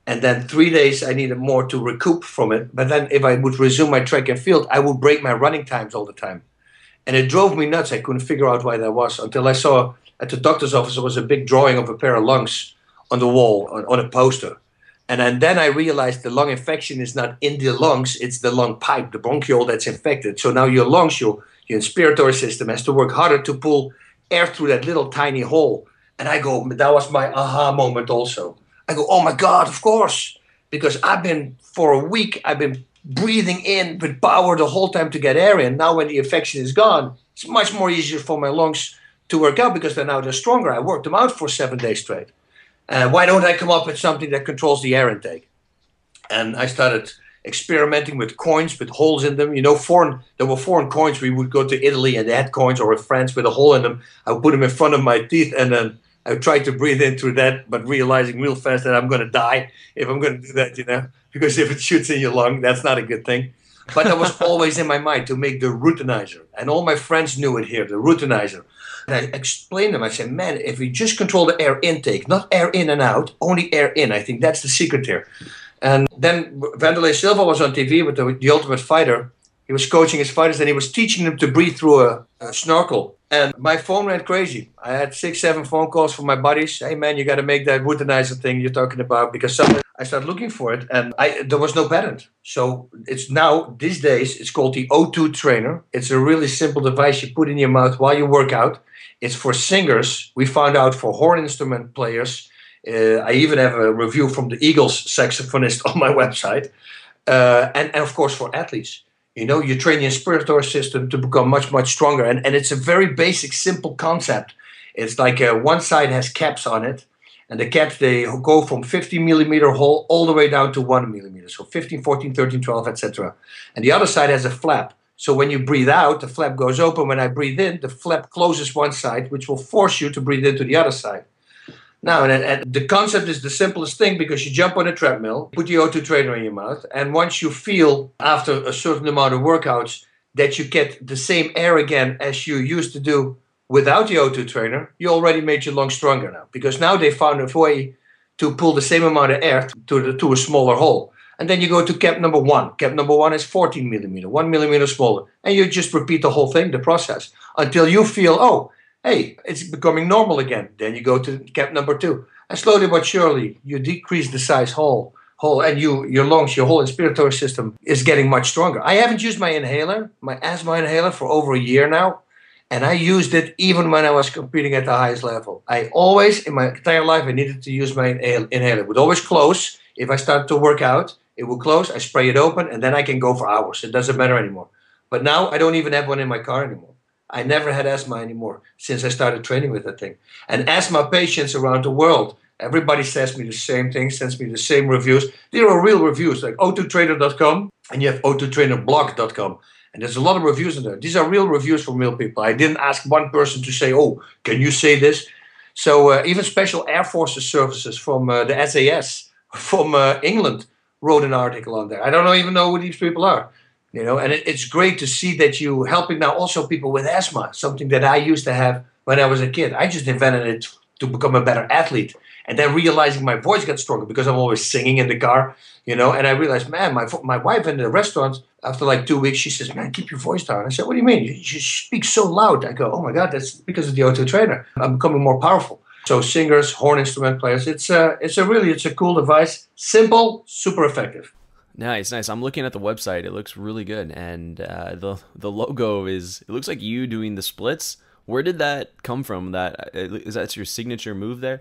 And then 3 days, I needed more to recoup from it. But then if I would resume my track and field, I would break my running times all the time. And it drove me nuts. I couldn't figure out why that was until I saw at the doctor's office, there was a big drawing of a pair of lungs on the wall, on a poster. And then I realized the lung infection is not in the lungs, it's the lung pipe, the bronchiole that's infected. So now your lungs, your respiratory system has to work harder to pull air through that little tiny hole. And I go, that was my aha moment also. I go, oh my God, of course. Because for a week, I've been breathing in with power the whole time to get air in. Now when the infection is gone, it's much more easier for my lungs to work out because they're stronger. I worked them out for 7 days straight. Why don't I come up with something that controls the air intake? And I started experimenting with coins with holes in them. There were foreign coins. We would go to Italy and they had coins, or in France with a hole in them. I would put them in front of my teeth and then I tried to breathe in through that, but realizing real fast that I'm going to die if I'm going to do that, because if it shoots in your lung, that's not a good thing. But that was always in my mind to make the Ruttenizer. And all my friends knew it here, the Ruttenizer. And I explained them, I said, man, if we just control the air intake, not air in and out, only air in, I think that's the secret here. And then Vanderlei Silva was on TV with the Ultimate Fighter. He was coaching his fighters and he was teaching them to breathe through a snorkel. And my phone went crazy. I had 6, 7 phone calls from my buddies. Hey man, you got to make that Ruttenizer thing you're talking about, because I started looking for it and there was no patent. So it's now, these days, it's called the O2 Trainer. It's a really simple device you put in your mouth while you work out. It's for singers. We found out for horn instrument players. I even have a review from the Eagles saxophonist on my website. And of course for athletes. You train your respiratory system to become much, much stronger. And it's a very basic, simple concept. It's like one side has caps on it. And the caps, they go from 50 millimeter hole all the way down to 1 millimeter. So 15, 14, 13, 12, etc. And the other side has a flap. So when you breathe out, the flap goes open. When I breathe in, the flap closes one side, which will force you to breathe into the other side. Now, and the concept is the simplest thing, because you jump on a treadmill, put the O2 trainer in your mouth, and once you feel after a certain amount of workouts that you get the same air again as you used to do without the O2 trainer, you already made your lungs stronger now, because now they found a way to pull the same amount of air to a smaller hole. And then you go to cap number 1. Cap number 1 is 14 millimeter, 1 millimeter smaller, and you just repeat the whole thing, the process, until you feel, oh, hey, it's becoming normal again. Then you go to cap number 2. And slowly but surely, you decrease the size hole, and your lungs, your whole respiratory system is getting much stronger. I haven't used my inhaler, my asthma inhaler, for over a year now. And I used it even when I was competing at the highest level. I always, in my entire life, I needed to use my inhaler. It would always close. If I started to work out, it would close. I spray it open, and then I can go for hours. It doesn't matter anymore. But now I don't even have one in my car anymore. I never had asthma anymore since I started training with that thing. And asthma patients around the world, everybody says me the same thing, sends me the same reviews. There are real reviews, like o2trainer.com, and you have o2trainerblog.com. And there's a lot of reviews in there. These are real reviews from real people. I didn't ask one person to say, oh, can you say this? So even Special Air Forces services from the SAS from England wrote an article on there. I don't even know who these people are. And it's great to see that you helping now also people with asthma, something that I used to have when I was a kid. I just invented it to become a better athlete. And then realizing my voice got stronger because I'm always singing in the car, and I realized, man, my wife in the restaurant, after like 2 weeks, she says, man, keep your voice down. I said, what do you mean? You speak so loud. I go, oh my God, that's because of the O2 trainer. I'm becoming more powerful. So singers, horn instrument players, it's a cool device. Simple, super effective. Nice. I'm looking at the website. It looks really good, and the logo it looks like you doing the splits. Where did that come from? That's your signature move there?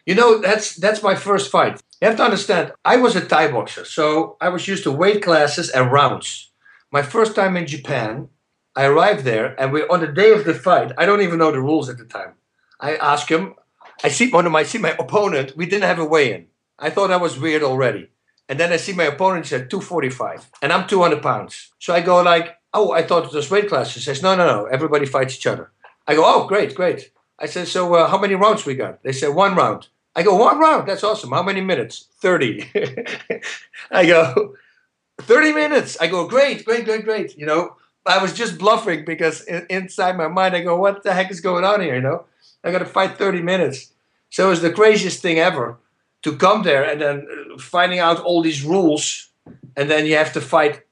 That's my first fight. You have to understand, I was a Thai boxer, so I was used to weight classes and rounds. My first time in Japan, I arrived there, and on the day of the fight, I don't even know the rules at the time. I asked him, I see my opponent, we didn't have a weigh-in. I thought that was weird already. And then I see my opponent, he said 245, and I'm 200 pounds. So I go like, oh, I thought it was weight class. He says, no, everybody fights each other. I go, oh, great. I said, so how many rounds we got? They said 1 round. I go, 1 round, that's awesome. How many minutes? 30. I go, 30 minutes. I go, great. I was just bluffing because inside my mind, I go, what the heck is going on here, I got to fight 30 minutes. So it was the craziest thing ever to come there and then finding out all these rules, and then you have to fight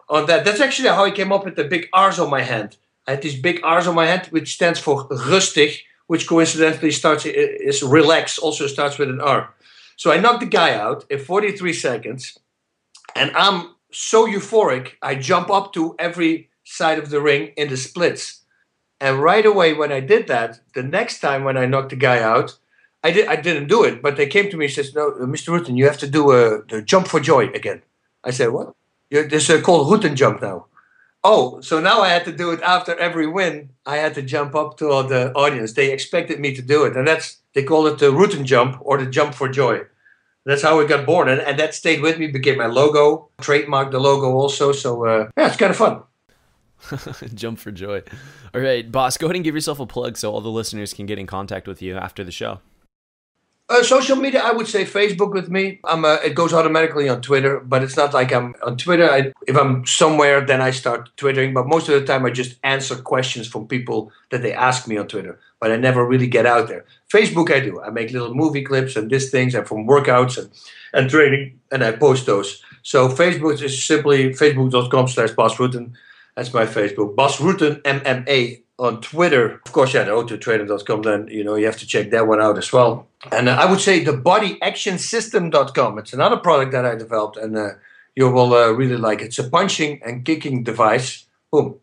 on that. That's actually how I came up with the big R's on my hand. I had these big R's on my hand, which stands for rustig, which coincidentally is relax, also starts with an R. So I knocked the guy out in 43 seconds, and I'm so euphoric, I jump up to every side of the ring in the splits. And right away when I did that, the next time when I knocked the guy out, I didn't do it, but they came to me and said, no, Mr. Rutten, you have to do the jump for joy again. I said, what? This is called Rutten jump now. Oh, so now I had to do it after every win. I had to jump up to all the audience. They expected me to do it. And they call it the Rutten jump or the jump for joy. That's how it got born. And that stayed with me, became my logo, trademarked the logo also. So yeah, it's kind of fun. Jump for joy. All right, Bas, go ahead and give yourself a plug so all the listeners can get in contact with you after the show. Social media, I would say Facebook with me. It goes automatically on Twitter, but it's not like I'm on Twitter. If I'm somewhere, then I start twittering. But most of the time, I just answer questions from people that they ask me on Twitter. But I never really get out there. Facebook, I do. I make little movie clips and these things, and from workouts and training, and I post those. So Facebook is simply facebook.com/Bas Rutten. That's my Facebook. Bas Rutten, MMA. On Twitter, of course, yeah, the o2trainer.com, then, you have to check that one out as well. And I would say the bodyactionsystem.com. It's another product that I developed, and you will really like it. It's a punching and kicking device. Boom.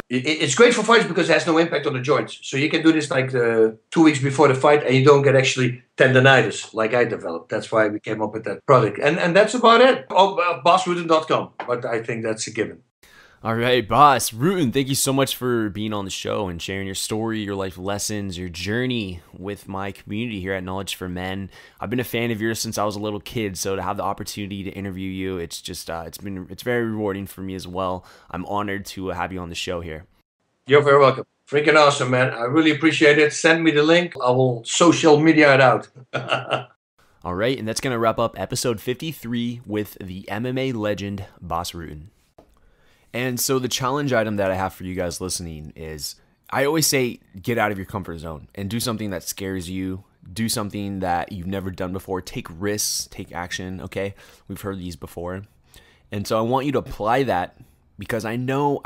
It's great for fights because it has no impact on the joints. So you can do this like 2 weeks before the fight and you don't get actually tendonitis like I developed. That's why we came up with that product. And that's about it. BasRutten.com. But I think that's a given. All right, Bas Rutten, thank you so much for being on the show and sharing your story, your life lessons, your journey with my community here at Knowledge for Men. I've been a fan of yours since I was a little kid, so to have the opportunity to interview you, it's just it's very rewarding for me as well. I'm honored to have you on the show here. You're very welcome. Freaking awesome, man. I really appreciate it. Send me the link. I will social media it out. All right, and that's going to wrap up episode 53 with the MMA legend, Bas Rutten. And so the challenge item that I have for you guys listening is, I always say, get out of your comfort zone and do something that scares you. Do something that you've never done before. Take risks, take action, okay? We've heard these before. And so I want you to apply that because I know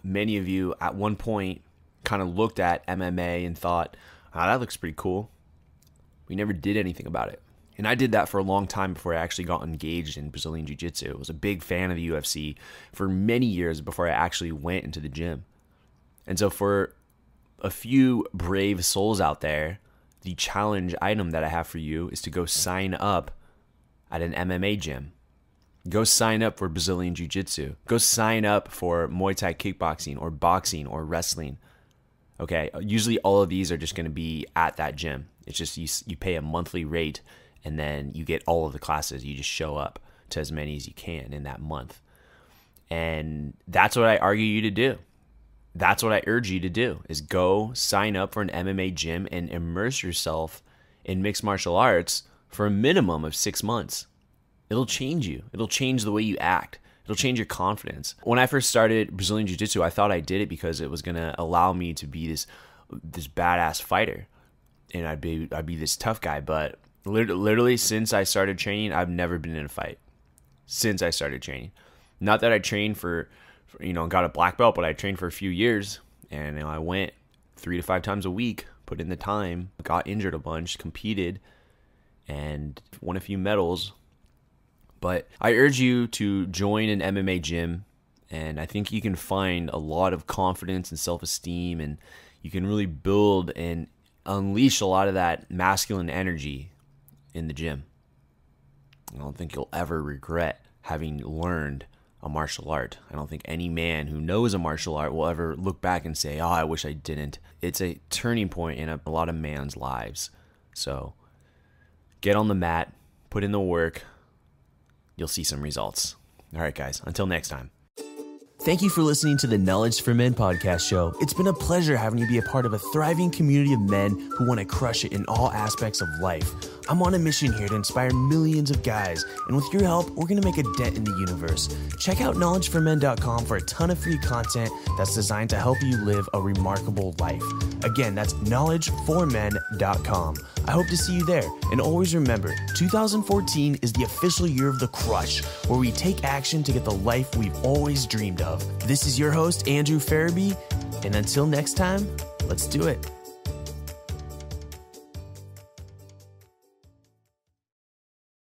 many of you at one point kind of looked at MMA and thought, oh, that looks pretty cool. We never did anything about it. And I did that for a long time before I actually got engaged in Brazilian Jiu-Jitsu. I was a big fan of the UFC for many years before I actually went into the gym. And so for a few brave souls out there, the challenge item that I have for you is to go sign up at an MMA gym. Go sign up for Brazilian Jiu-Jitsu. Go sign up for Muay Thai kickboxing or boxing or wrestling. Okay, usually all of these are just going to be at that gym. It's just you pay a monthly rate and then you get all of the classes. You just show up to as many as you can in that month. And that's what I argue you to do. That's what I urge you to do, is go sign up for an MMA gym and immerse yourself in mixed martial arts for a minimum of 6 months. It'll change you. It'll change the way you act. It'll change your confidence. When I first started Brazilian Jiu-Jitsu, I thought I did it because it was going to allow me to be this badass fighter. And I'd be this tough guy. But literally since I started training, I've never been in a fight. Since I started training. Not that I trained for got a black belt, but I trained for a few years. And I went 3 to 5 times a week, put in the time, got injured a bunch, competed, and won a few medals. But I urge you to join an MMA gym, and I think you can find a lot of confidence and self-esteem, and you can really build and unleash a lot of that masculine energy in the gym. I don't think you'll ever regret having learned a martial art. I don't think any man who knows a martial art will ever look back and say, oh, I wish I didn't. It's a turning point in a lot of man's lives. So get on the mat, put in the work. You'll see some results. All right, guys, until next time. Thank you for listening to the Knowledge for Men podcast show. It's been a pleasure having you be a part of a thriving community of men who want to crush it in all aspects of life. I'm on a mission here to inspire millions of guys, and with your help, we're going to make a dent in the universe. Check out knowledgeformen.com for a ton of free content that's designed to help you live a remarkable life. Again, that's knowledgeformen.com. I hope to see you there. And always remember, 2014 is the official year of the crush, where we take action to get the life we've always dreamed of. This is your host, Andrew Farabee, and until next time, let's do it.